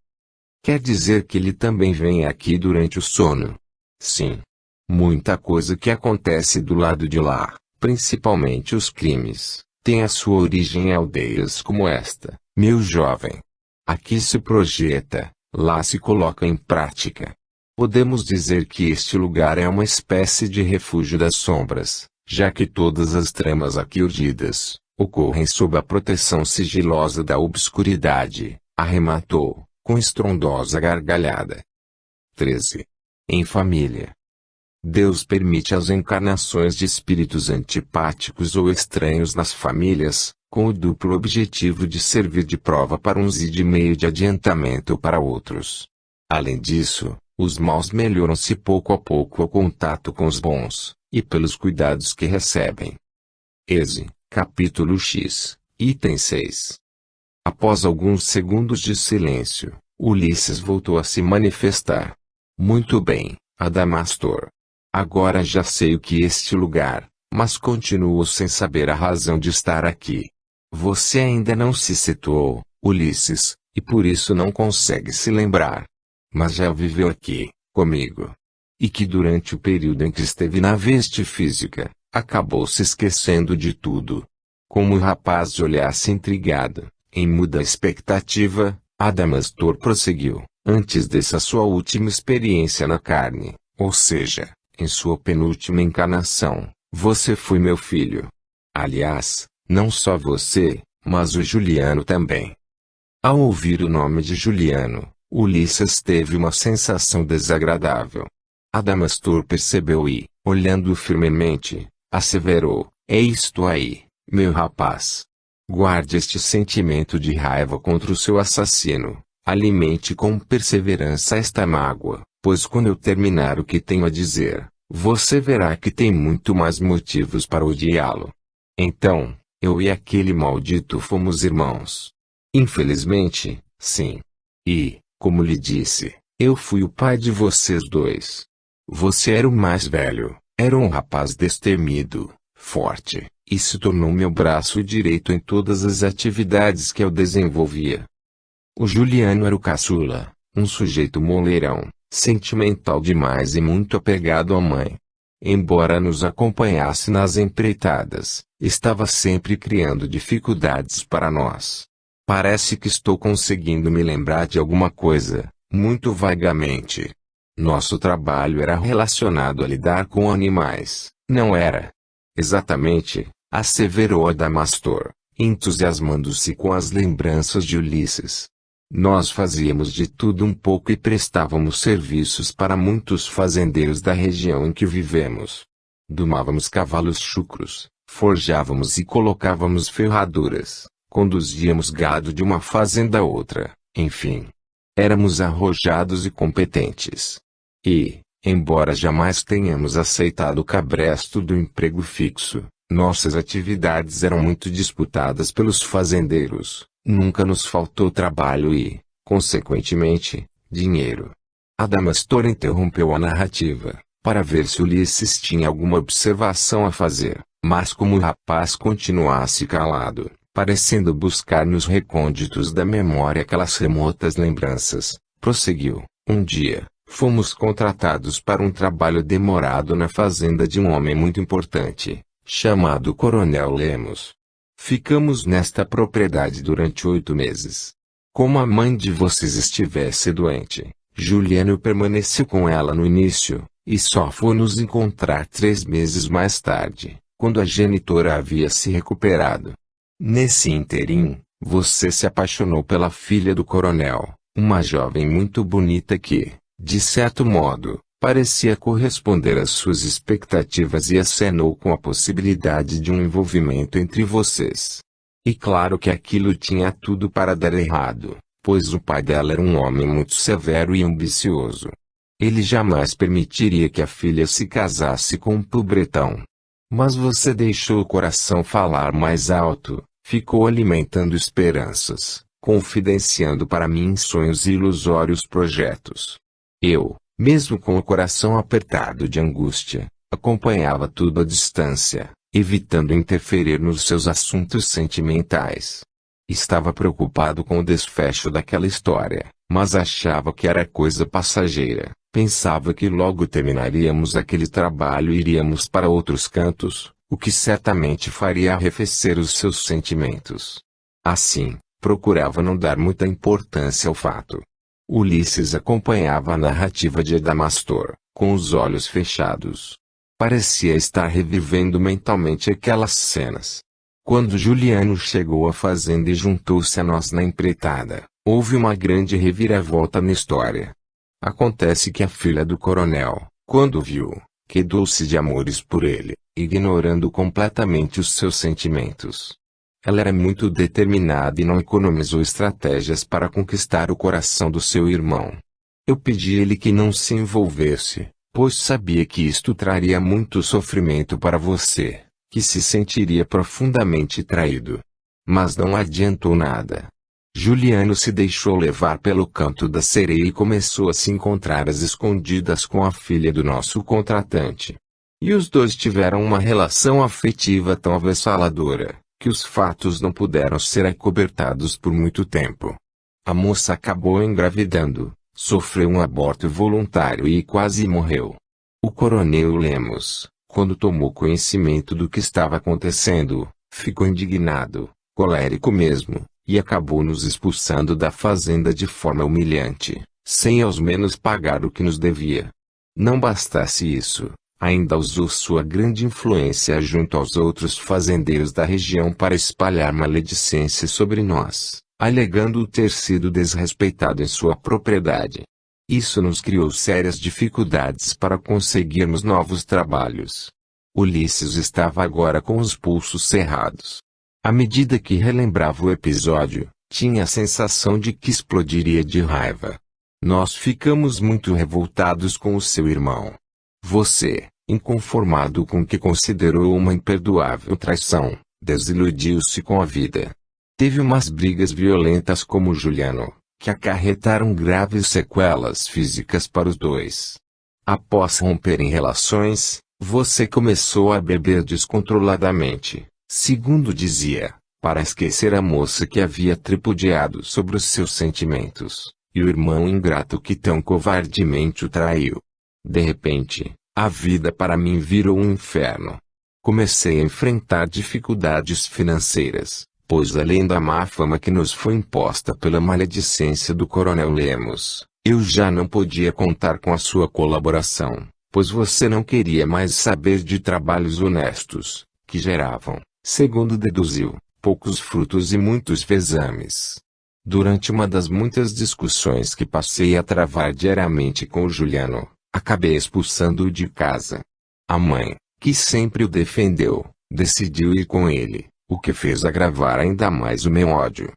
Quer dizer que ele também vem aqui durante o sono? Sim. Muita coisa que acontece do lado de lá, principalmente os crimes, tem a sua origem em aldeias como esta, meu jovem. Aqui se projeta, lá se coloca em prática. Podemos dizer que este lugar é uma espécie de refúgio das sombras, já que todas as tramas aqui urdidas, ocorrem sob a proteção sigilosa da obscuridade, arrematou, com estrondosa gargalhada. 13. Em família. Deus permite as encarnações de espíritos antipáticos ou estranhos nas famílias, com o duplo objetivo de servir de prova para uns e de meio de adiantamento para outros. Além disso, os maus melhoram-se pouco a pouco ao contato com os bons, e pelos cuidados que recebem. Êxodo, capítulo X, item 6. Após alguns segundos de silêncio, Ulisses voltou a se manifestar. Muito bem, Adamastor. Agora já sei o que é este lugar, mas continuo sem saber a razão de estar aqui. Você ainda não se situou, Ulisses, e por isso não consegue se lembrar. Mas já viveu aqui, comigo. E que durante o período em que esteve na veste física, acabou se esquecendo de tudo. Como o rapaz olhasse intrigado, em muda expectativa, Adamastor prosseguiu. Antes dessa sua última experiência na carne, ou seja, em sua penúltima encarnação, você foi meu filho. Aliás, não só você, mas o Juliano também. Ao ouvir o nome de Juliano, Ulisses teve uma sensação desagradável. Adamastor percebeu e, olhando-o firmemente, asseverou: é isto aí, meu rapaz. Guarde este sentimento de raiva contra o seu assassino. Alimente com perseverança esta mágoa, pois quando eu terminar o que tenho a dizer, você verá que tem muito mais motivos para odiá-lo. Então, eu e aquele maldito fomos irmãos. Infelizmente, sim. E, como lhe disse, eu fui o pai de vocês dois. Você era o mais velho, era um rapaz destemido, forte, e se tornou meu braço direito em todas as atividades que eu desenvolvia. O Juliano era o caçula, um sujeito moleirão, sentimental demais e muito apegado à mãe. Embora nos acompanhasse nas empreitadas, estava sempre criando dificuldades para nós. Parece que estou conseguindo me lembrar de alguma coisa, muito vagamente. Nosso trabalho era relacionado a lidar com animais, não era? Exatamente, asseverou Adamastor, entusiasmando-se com as lembranças de Ulisses. Nós fazíamos de tudo um pouco e prestávamos serviços para muitos fazendeiros da região em que vivemos. Domávamos cavalos chucros, forjávamos e colocávamos ferraduras, conduzíamos gado de uma fazenda a outra, enfim. Éramos arrojados e competentes. E, embora jamais tenhamos aceitado o cabresto do emprego fixo, nossas atividades eram muito disputadas pelos fazendeiros. Nunca nos faltou trabalho e, consequentemente, dinheiro. Adamastor interrompeu a narrativa, para ver se Ulisses tinha alguma observação a fazer, mas como o rapaz continuasse calado, parecendo buscar nos recônditos da memória aquelas remotas lembranças, prosseguiu: um dia, fomos contratados para um trabalho demorado na fazenda de um homem muito importante, chamado Coronel Lemos. Ficamos nesta propriedade durante 8 meses. Como a mãe de vocês estivesse doente, Juliano permaneceu com ela no início, e só foi nos encontrar 3 meses mais tarde, quando a genitora havia se recuperado. Nesse ínterim, você se apaixonou pela filha do coronel, uma jovem muito bonita que, de certo modo, parecia corresponder às suas expectativas e acenou com a possibilidade de um envolvimento entre vocês. E claro que aquilo tinha tudo para dar errado, pois o pai dela era um homem muito severo e ambicioso. Ele jamais permitiria que a filha se casasse com um pobretão. Mas você deixou o coração falar mais alto, ficou alimentando esperanças, confidenciando para mim sonhos e ilusórios projetos. Eu, mesmo com o coração apertado de angústia, acompanhava tudo à distância, evitando interferir nos seus assuntos sentimentais. Estava preocupado com o desfecho daquela história, mas achava que era coisa passageira. Pensava que logo terminaríamos aquele trabalho e iríamos para outros cantos, o que certamente faria arrefecer os seus sentimentos. Assim, procurava não dar muita importância ao fato. Ulisses acompanhava a narrativa de Adamastor, com os olhos fechados. Parecia estar revivendo mentalmente aquelas cenas. Quando Juliano chegou à fazenda e juntou-se a nós na empreitada, houve uma grande reviravolta na história. Acontece que a filha do coronel, quando viu, quedou-se de amores por ele, ignorando completamente os seus sentimentos. Ela era muito determinada e não economizou estratégias para conquistar o coração do seu irmão. Eu pedi a ele que não se envolvesse, pois sabia que isto traria muito sofrimento para você, que se sentiria profundamente traído. Mas não adiantou nada. Juliano se deixou levar pelo canto da sereia e começou a se encontrar às escondidas com a filha do nosso contratante. E os dois tiveram uma relação afetiva tão avassaladora, que os fatos não puderam ser acobertados por muito tempo. A moça acabou engravidando, sofreu um aborto voluntário e quase morreu. O coronel Lemos, quando tomou conhecimento do que estava acontecendo, ficou indignado, colérico mesmo, e acabou nos expulsando da fazenda de forma humilhante, sem ao menos pagar o que nos devia. Não bastasse isso, ainda usou sua grande influência junto aos outros fazendeiros da região para espalhar maledicência sobre nós, alegando ter sido desrespeitado em sua propriedade. Isso nos criou sérias dificuldades para conseguirmos novos trabalhos. Ulisses estava agora com os pulsos cerrados. À medida que relembrava o episódio, tinha a sensação de que explodiria de raiva. Nós ficamos muito revoltados com o seu irmão. Você, inconformado com o que considerou uma imperdoável traição, desiludiu-se com a vida. Teve umas brigas violentas com o Juliano, que acarretaram graves sequelas físicas para os dois. Após romperem relações, você começou a beber descontroladamente, segundo dizia, para esquecer a moça que havia tripudiado sobre os seus sentimentos, e o irmão ingrato que tão covardemente o traiu. De repente, a vida para mim virou um inferno. Comecei a enfrentar dificuldades financeiras, pois além da má fama que nos foi imposta pela maledicência do Coronel Lemos, eu já não podia contar com a sua colaboração, pois você não queria mais saber de trabalhos honestos, que geravam, segundo deduziu, poucos frutos e muitos vezames. Durante uma das muitas discussões que passei a travar diariamente com o Juliano, acabei expulsando-o de casa. A mãe, que sempre o defendeu, decidiu ir com ele, o que fez agravar ainda mais o meu ódio.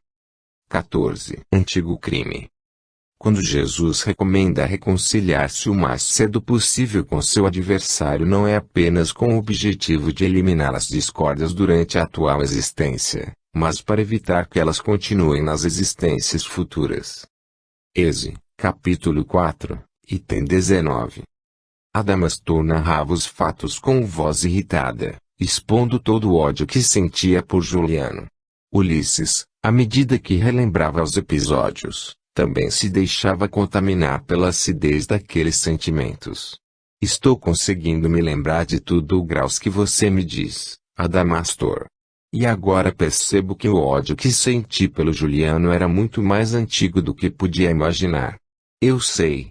14. Antigo crime. Quando Jesus recomenda reconciliar-se o mais cedo possível com seu adversário, não é apenas com o objetivo de eliminar as discórdias durante a atual existência, mas para evitar que elas continuem nas existências futuras. Êxodo, capítulo 4, item 19. Adamastor narrava os fatos com voz irritada, expondo todo o ódio que sentia por Juliano. Ulisses, à medida que relembrava os episódios, também se deixava contaminar pela acidez daqueles sentimentos. Estou conseguindo me lembrar de tudo o graus que você me diz, Adamastor. E agora percebo que o ódio que senti pelo Juliano era muito mais antigo do que podia imaginar. Eu sei.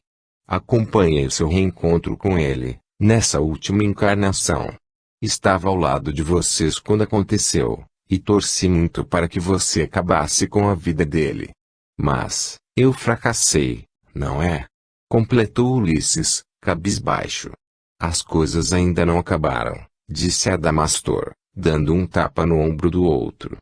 Acompanhei o seu reencontro com ele, nessa última encarnação. Estava ao lado de vocês quando aconteceu, e torci muito para que você acabasse com a vida dele. Mas, eu fracassei, não é? Completou Ulisses, cabisbaixo. As coisas ainda não acabaram, disse Adamastor, dando um tapa no ombro do outro.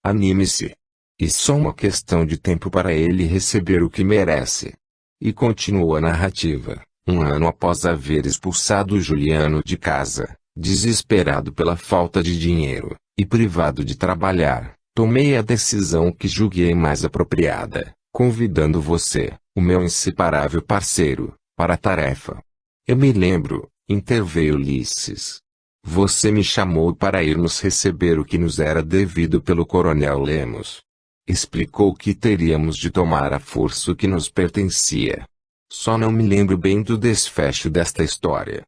Anime-se. E só uma questão de tempo para ele receber o que merece. E continuou a narrativa. Um ano após haver expulsado Juliano de casa, desesperado pela falta de dinheiro, e privado de trabalhar, tomei a decisão que julguei mais apropriada, convidando você, o meu inseparável parceiro, para a tarefa. Eu me lembro, interveio Ulisses. Você me chamou para irmos receber o que nos era devido pelo Coronel Lemos. Explicou que teríamos de tomar à força o que nos pertencia. Só não me lembro bem do desfecho desta história.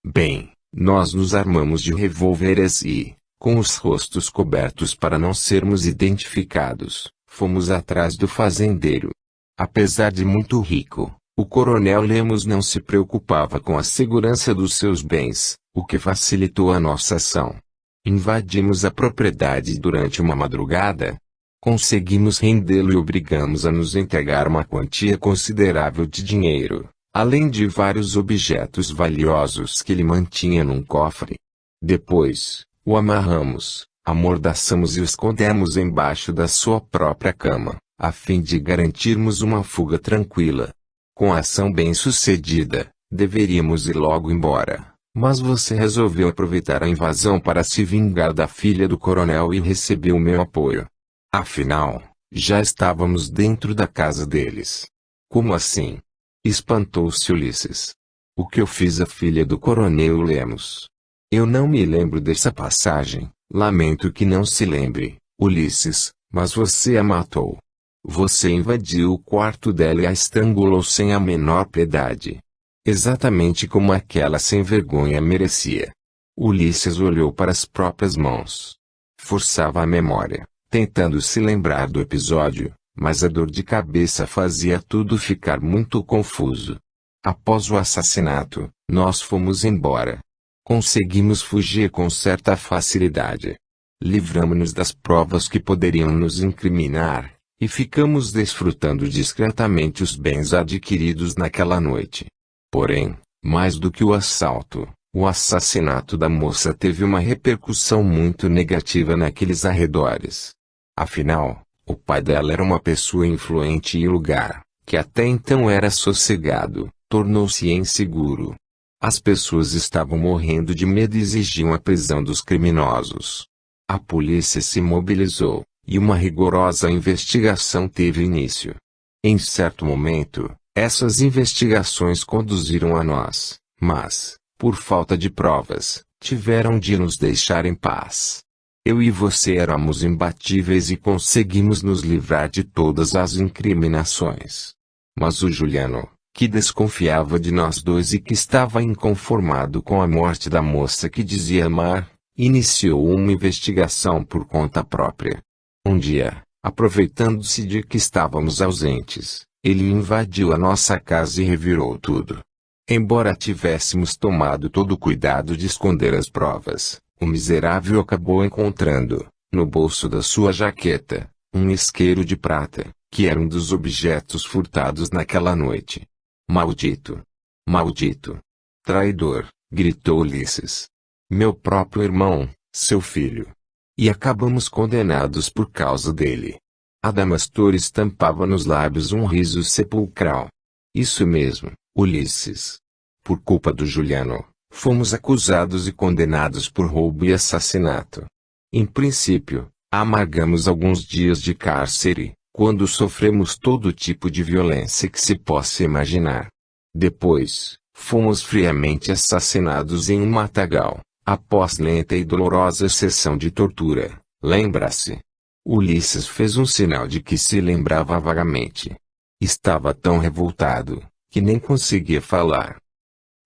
Bem, nós nos armamos de revólveres e, com os rostos cobertos para não sermos identificados, fomos atrás do fazendeiro. Apesar de muito rico, o Coronel Lemos não se preocupava com a segurança dos seus bens, o que facilitou a nossa ação. Invadimos a propriedade durante uma madrugada. Conseguimos rendê-lo e obrigamos a nos entregar uma quantia considerável de dinheiro, além de vários objetos valiosos que ele mantinha num cofre. Depois, o amarramos, amordaçamos e o escondemos embaixo da sua própria cama, a fim de garantirmos uma fuga tranquila. Com a ação bem-sucedida, deveríamos ir logo embora, mas você resolveu aproveitar a invasão para se vingar da filha do coronel e recebeu o meu apoio. Afinal, já estávamos dentro da casa deles. Como assim? Espantou-se Ulisses. O que eu fiz à filha do coronel Lemos? Eu não me lembro dessa passagem, lamento que não se lembre, Ulisses, mas você a matou. Você invadiu o quarto dela e a estrangulou sem a menor piedade. Exatamente como aquela sem vergonha merecia. Ulisses olhou para as próprias mãos. Forçava a memória, tentando se lembrar do episódio, mas a dor de cabeça fazia tudo ficar muito confuso. Após o assassinato, nós fomos embora. Conseguimos fugir com certa facilidade. Livramos-nos das provas que poderiam nos incriminar, e ficamos desfrutando discretamente os bens adquiridos naquela noite. Porém, mais do que o assalto, o assassinato da moça teve uma repercussão muito negativa naqueles arredores. Afinal, o pai dela era uma pessoa influente e o lugar, que até então era sossegado, tornou-se inseguro. As pessoas estavam morrendo de medo e exigiam a prisão dos criminosos. A polícia se mobilizou, e uma rigorosa investigação teve início. Em certo momento, essas investigações conduziram a nós, mas, por falta de provas, tiveram de nos deixar em paz. Eu e você éramos imbatíveis e conseguimos nos livrar de todas as incriminações. Mas o Juliano, que desconfiava de nós dois e que estava inconformado com a morte da moça que dizia amar, iniciou uma investigação por conta própria. Um dia, aproveitando-se de que estávamos ausentes, ele invadiu a nossa casa e revirou tudo. Embora tivéssemos tomado todo o cuidado de esconder as provas, o miserável acabou encontrando, no bolso da sua jaqueta, um isqueiro de prata, que era um dos objetos furtados naquela noite. Maldito! Maldito! Traidor! Gritou Ulisses. Meu próprio irmão, seu filho. E acabamos condenados por causa dele. Adamastor estampava nos lábios um riso sepulcral. Isso mesmo, Ulisses. Por culpa do Juliano, fomos acusados e condenados por roubo e assassinato. Em princípio, amargamos alguns dias de cárcere, quando sofremos todo tipo de violência que se possa imaginar. Depois, fomos friamente assassinados em um matagal, após lenta e dolorosa sessão de tortura, lembra-se? Ulisses fez um sinal de que se lembrava vagamente. Estava tão revoltado, que nem conseguia falar.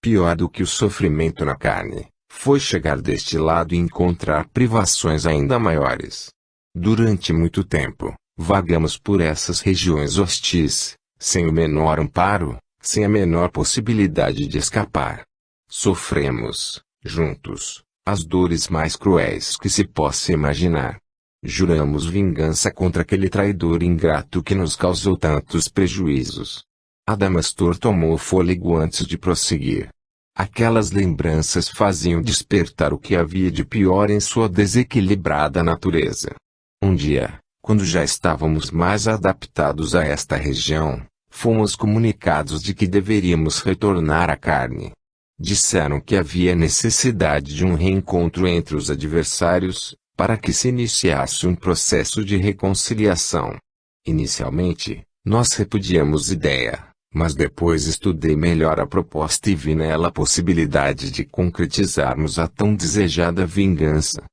Pior do que o sofrimento na carne, foi chegar deste lado e encontrar privações ainda maiores. Durante muito tempo, vagamos por essas regiões hostis, sem o menor amparo, sem a menor possibilidade de escapar. Sofremos, juntos, as dores mais cruéis que se possa imaginar. Juramos vingança contra aquele traidor ingrato que nos causou tantos prejuízos. Adamastor tomou fôlego antes de prosseguir. Aquelas lembranças faziam despertar o que havia de pior em sua desequilibrada natureza. Um dia, quando já estávamos mais adaptados a esta região, fomos comunicados de que deveríamos retornar à carne. Disseram que havia necessidade de um reencontro entre os adversários, para que se iniciasse um processo de reconciliação. Inicialmente, nós repudiamos a ideia, mas depois estudei melhor a proposta e vi nela a possibilidade de concretizarmos a tão desejada vingança.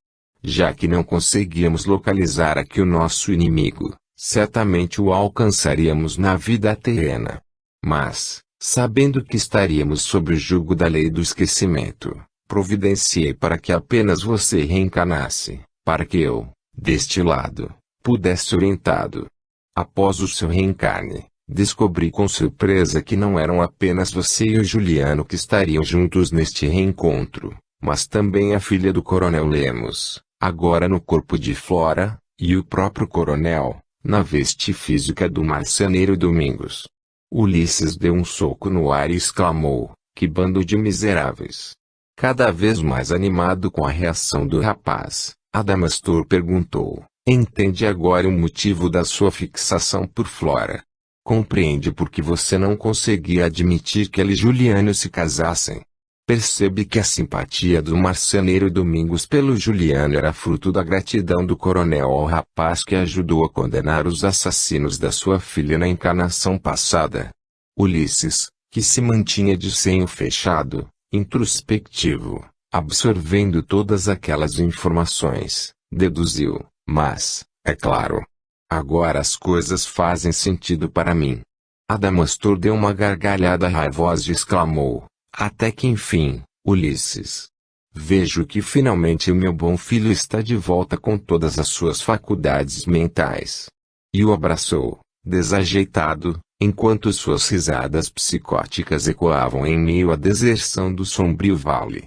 Já que não conseguíamos localizar aqui o nosso inimigo, certamente o alcançaríamos na vida terrena. Mas, sabendo que estaríamos sob o jugo da lei do esquecimento, providenciei para que apenas você reencarnasse, para que eu, deste lado, pudesse orientado. Após o seu reencarne, descobri com surpresa que não eram apenas você e o Juliano que estariam juntos neste reencontro, mas também a filha do Coronel Lemos, agora no corpo de Flora, e o próprio Coronel, na veste física do Marceneiro Domingos. Ulisses deu um soco no ar e exclamou: que bando de miseráveis! Cada vez mais animado com a reação do rapaz, Adamastor perguntou: entende agora o motivo da sua fixação por Flora? Compreende por que você não conseguia admitir que ele e Juliano se casassem? Percebe que a simpatia do Marceneiro Domingos pelo Juliano era fruto da gratidão do coronel ao rapaz que ajudou a condenar os assassinos da sua filha na encarnação passada. Ulisses, que se mantinha de senho fechado, introspectivo, absorvendo todas aquelas informações, deduziu: mas, é claro, agora as coisas fazem sentido para mim. Adamastor deu uma gargalhada raivosa e exclamou: até que enfim, Ulisses. Vejo que finalmente o meu bom filho está de volta com todas as suas faculdades mentais. E o abraçou, desajeitado, enquanto suas risadas psicóticas ecoavam em meio à deserção do sombrio vale.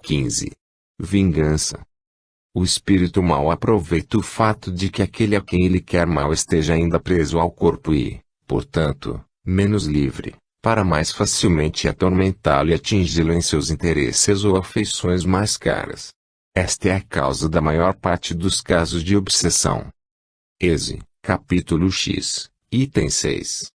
15. Vingança. O espírito mau aproveita o fato de que aquele a quem ele quer mal esteja ainda preso ao corpo e, portanto, menos livre, para mais facilmente atormentá-lo e atingi-lo em seus interesses ou afeições mais caras. Esta é a causa da maior parte dos casos de obsessão. Êxodo, capítulo X, item 6.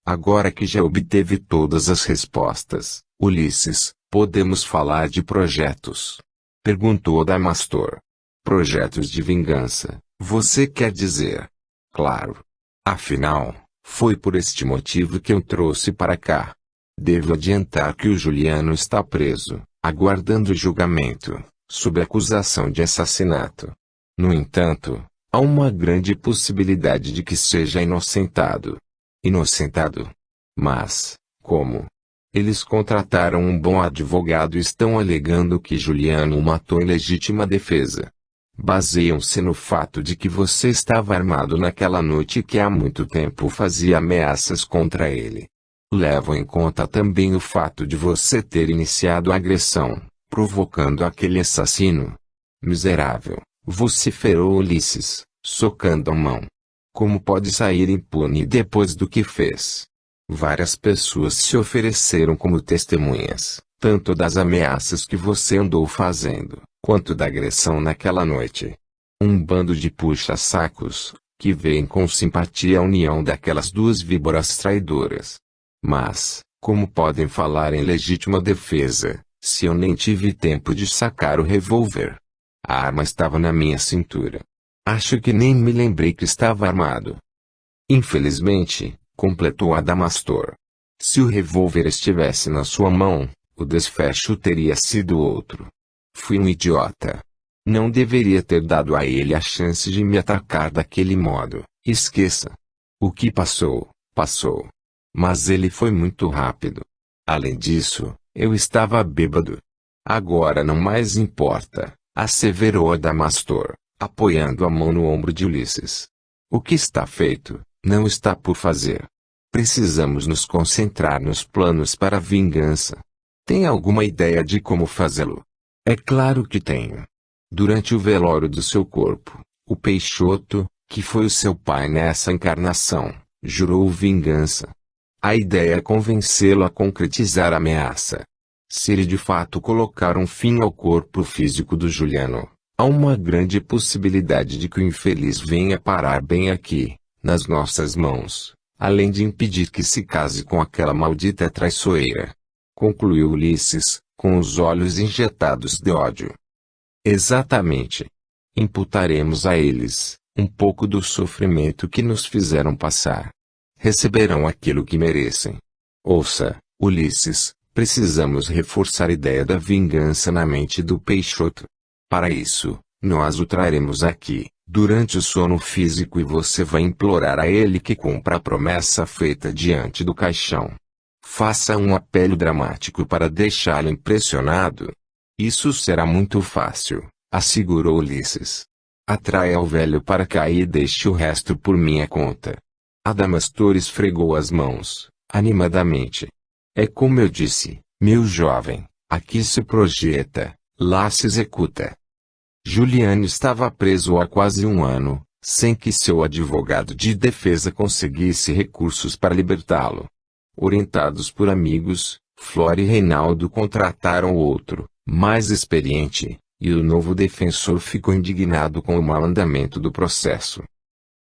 Agora que já obteve todas as respostas, Ulisses, podemos falar de projetos? Perguntou Adamastor. Projetos de vingança, você quer dizer? Claro. Afinal, foi por este motivo que eu trouxe para cá. Devo adiantar que o Juliano está preso, aguardando julgamento, sob acusação de assassinato. No entanto, há uma grande possibilidade de que seja inocentado. Inocentado? Mas, como? Eles contrataram um bom advogado e estão alegando que Juliano o matou em legítima defesa. Baseiam-se no fato de que você estava armado naquela noite e que há muito tempo fazia ameaças contra ele. Levam em conta também o fato de você ter iniciado a agressão, provocando aquele assassino. Miserável, vociferou Ulisses, socando a mão. Como pode sair impune depois do que fez? Várias pessoas se ofereceram como testemunhas, tanto das ameaças que você andou fazendo, quanto da agressão naquela noite. Um bando de puxa-sacos, que veem com simpatia a união daquelas duas víboras traidoras. Mas, como podem falar em legítima defesa, se eu nem tive tempo de sacar o revólver? A arma estava na minha cintura. Acho que nem me lembrei que estava armado. Infelizmente, completou Adamastor. Se o revólver estivesse na sua mão, o desfecho teria sido outro. Fui um idiota. Não deveria ter dado a ele a chance de me atacar daquele modo. Esqueça. O que passou, passou. Mas ele foi muito rápido. Além disso, eu estava bêbado. Agora não mais importa, asseverou Adamastor, apoiando a mão no ombro de Ulisses. O que está feito, não está por fazer. Precisamos nos concentrar nos planos para a vingança. Tem alguma ideia de como fazê-lo? É claro que tenho. Durante o velório do seu corpo, o Peixoto, que foi o seu pai nessa encarnação, jurou vingança. A ideia é convencê-lo a concretizar a ameaça. Se ele de fato colocar um fim ao corpo físico do Juliano, há uma grande possibilidade de que o infeliz venha parar bem aqui, nas nossas mãos, além de impedir que se case com aquela maldita traiçoeira. Concluiu Ulisses, com os olhos injetados de ódio. Exatamente. Imputaremos a eles um pouco do sofrimento que nos fizeram passar. Receberão aquilo que merecem. Ouça, Ulisses, precisamos reforçar a ideia da vingança na mente do Peixoto. Para isso, nós o traremos aqui, durante o sono físico, e você vai implorar a ele que cumpra a promessa feita diante do caixão. Faça um apelo dramático para deixá-lo impressionado. Isso será muito fácil, assegurou Ulisses. Atraia o velho para cá e deixe o resto por minha conta. Adamastor esfregou as mãos, animadamente. É como eu disse, meu jovem, aqui se projeta, lá se executa. Juliano estava preso há quase um ano, sem que seu advogado de defesa conseguisse recursos para libertá-lo. Orientados por amigos, Flora e Reinaldo contrataram outro, mais experiente, e o novo defensor ficou indignado com o mau andamento do processo.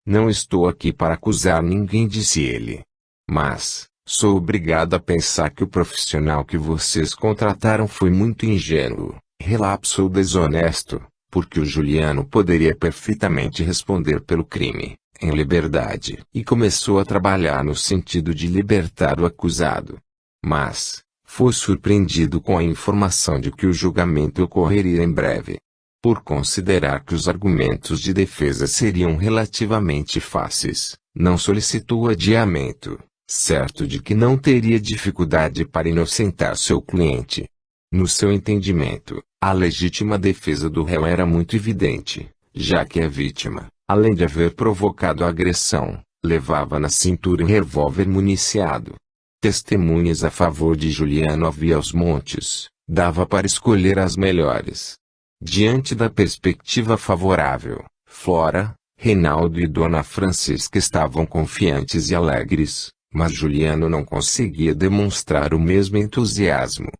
Não estou aqui para acusar ninguém, disse ele. Mas, sou obrigado a pensar que o profissional que vocês contrataram foi muito ingênuo, relapso ou desonesto, porque o Juliano poderia perfeitamente responder pelo crime, em liberdade, e começou a trabalhar no sentido de libertar o acusado. Mas, foi surpreendido com a informação de que o julgamento ocorreria em breve. Por considerar que os argumentos de defesa seriam relativamente fáceis, não solicitou adiamento, certo de que não teria dificuldade para inocentar seu cliente. No seu entendimento, a legítima defesa do réu era muito evidente, já que a vítima, além de haver provocado a agressão, levava na cintura um revólver municiado. Testemunhas a favor de Juliano havia aos montes, dava para escolher as melhores. Diante da perspectiva favorável, Flora, Reinaldo e Dona Francisca estavam confiantes e alegres, mas Juliano não conseguia demonstrar o mesmo entusiasmo.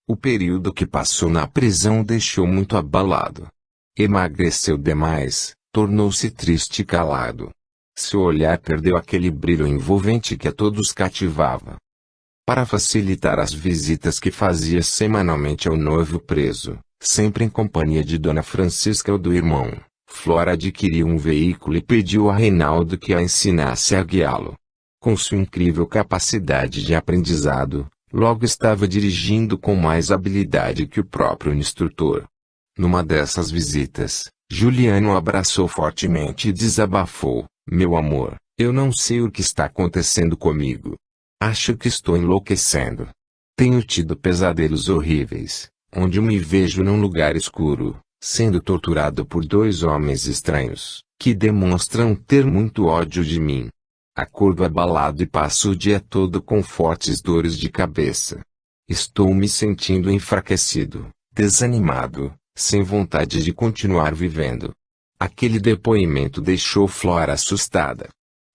O período que passou na prisão o deixou muito abalado. Emagreceu demais, tornou-se triste e calado. Seu olhar perdeu aquele brilho envolvente que a todos cativava. Para facilitar as visitas que fazia semanalmente ao noivo preso, sempre em companhia de Dona Francisca ou do irmão, Flora adquiriu um veículo e pediu a Reinaldo que a ensinasse a guiá-lo. Com sua incrível capacidade de aprendizado, logo estava dirigindo com mais habilidade que o próprio instrutor. Numa dessas visitas, Juliano o abraçou fortemente e desabafou: "Meu amor, eu não sei o que está acontecendo comigo. Acho que estou enlouquecendo. Tenho tido pesadelos horríveis, onde me vejo num lugar escuro, sendo torturado por dois homens estranhos, que demonstram ter muito ódio de mim. Acordo abalado e passo o dia todo com fortes dores de cabeça. Estou me sentindo enfraquecido, desanimado, sem vontade de continuar vivendo." Aquele depoimento deixou Flora assustada.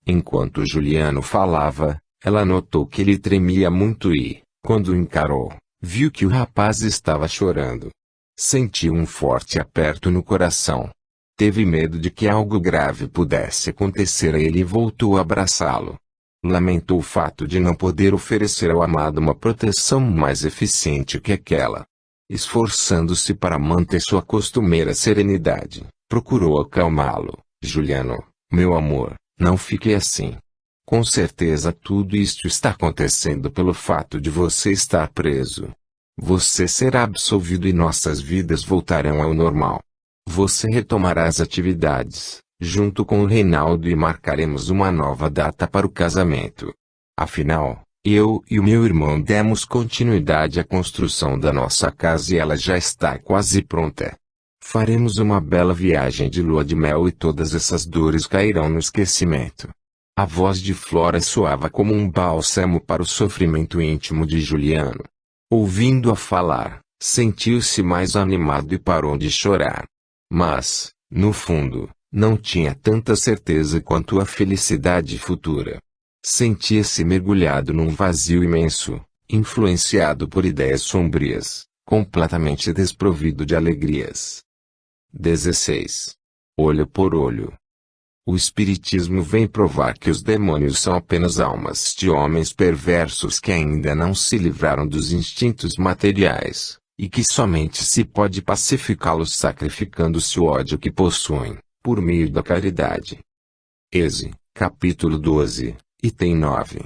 Enquanto Juliano falava, ela notou que ele tremia muito e, quando o encarou, viu que o rapaz estava chorando. Sentiu um forte aperto no coração. Teve medo de que algo grave pudesse acontecer a ele e voltou a abraçá-lo. Lamentou o fato de não poder oferecer ao amado uma proteção mais eficiente que aquela. Esforçando-se para manter sua costumeira serenidade, procurou acalmá-lo. "Juliano, meu amor, não fique assim. Com certeza tudo isto está acontecendo pelo fato de você estar preso. Você será absolvido e nossas vidas voltarão ao normal. Você retomará as atividades, junto com o Reinaldo, e marcaremos uma nova data para o casamento. Afinal, eu e o meu irmão demos continuidade à construção da nossa casa e ela já está quase pronta. Faremos uma bela viagem de lua de mel e todas essas dores cairão no esquecimento." A voz de Flora soava como um bálsamo para o sofrimento íntimo de Juliano. Ouvindo-a falar, sentiu-se mais animado e parou de chorar. Mas, no fundo, não tinha tanta certeza quanto a felicidade futura. Sentia-se mergulhado num vazio imenso, influenciado por ideias sombrias, completamente desprovido de alegrias. 16. Olho por olho. O Espiritismo vem provar que os demônios são apenas almas de homens perversos que ainda não se livraram dos instintos materiais, e que somente se pode pacificá-los sacrificando-se o ódio que possuem, por meio da caridade. Êxodo, capítulo 12, item 9.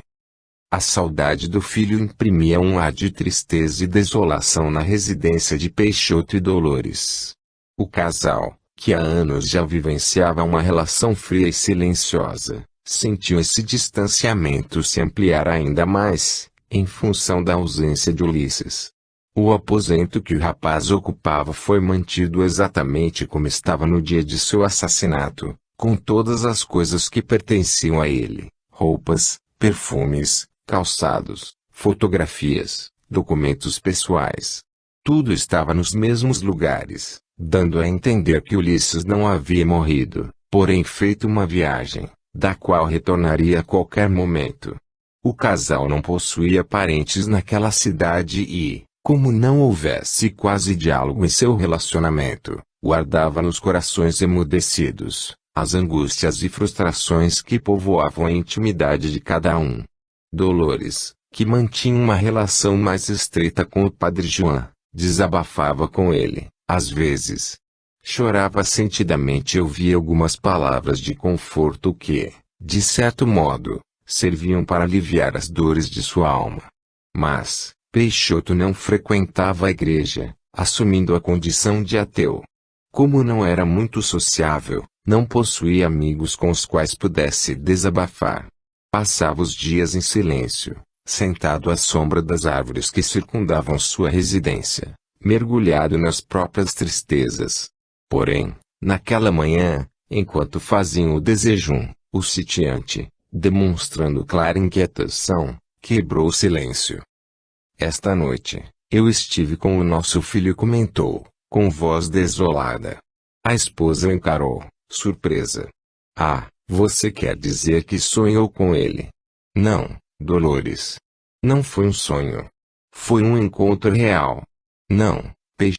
A saudade do filho imprimia um ar de tristeza e desolação na residência de Peixoto e Dolores. O casal, que há anos já vivenciava uma relação fria e silenciosa, sentiu esse distanciamento se ampliar ainda mais, em função da ausência de Ulisses. O aposento que o rapaz ocupava foi mantido exatamente como estava no dia de seu assassinato, com todas as coisas que pertenciam a ele: roupas, perfumes, calçados, fotografias, documentos pessoais. Tudo estava nos mesmos lugares, dando a entender que Ulisses não havia morrido, porém feito uma viagem, da qual retornaria a qualquer momento. O casal não possuía parentes naquela cidade e, como não houvesse quase diálogo em seu relacionamento, guardava nos corações emudecidos as angústias e frustrações que povoavam a intimidade de cada um. Dolores, que mantinha uma relação mais estreita com o Padre João, desabafava com ele, às vezes. Chorava sentidamente e ouvia algumas palavras de conforto que, de certo modo, serviam para aliviar as dores de sua alma. Mas, Peixoto não frequentava a igreja, assumindo a condição de ateu. Como não era muito sociável, não possuía amigos com os quais pudesse desabafar. Passava os dias em silêncio, sentado à sombra das árvores que circundavam sua residência, mergulhado nas próprias tristezas. Porém, naquela manhã, enquanto faziam o desejum, o sitiante, demonstrando clara inquietação, quebrou o silêncio. "Esta noite, eu estive com o nosso filho", comentou, com voz desolada. A esposa o encarou, surpresa. Ah, você quer dizer que sonhou com ele? Não, Dolores. Não foi um sonho. Foi um encontro real. Não, peixe.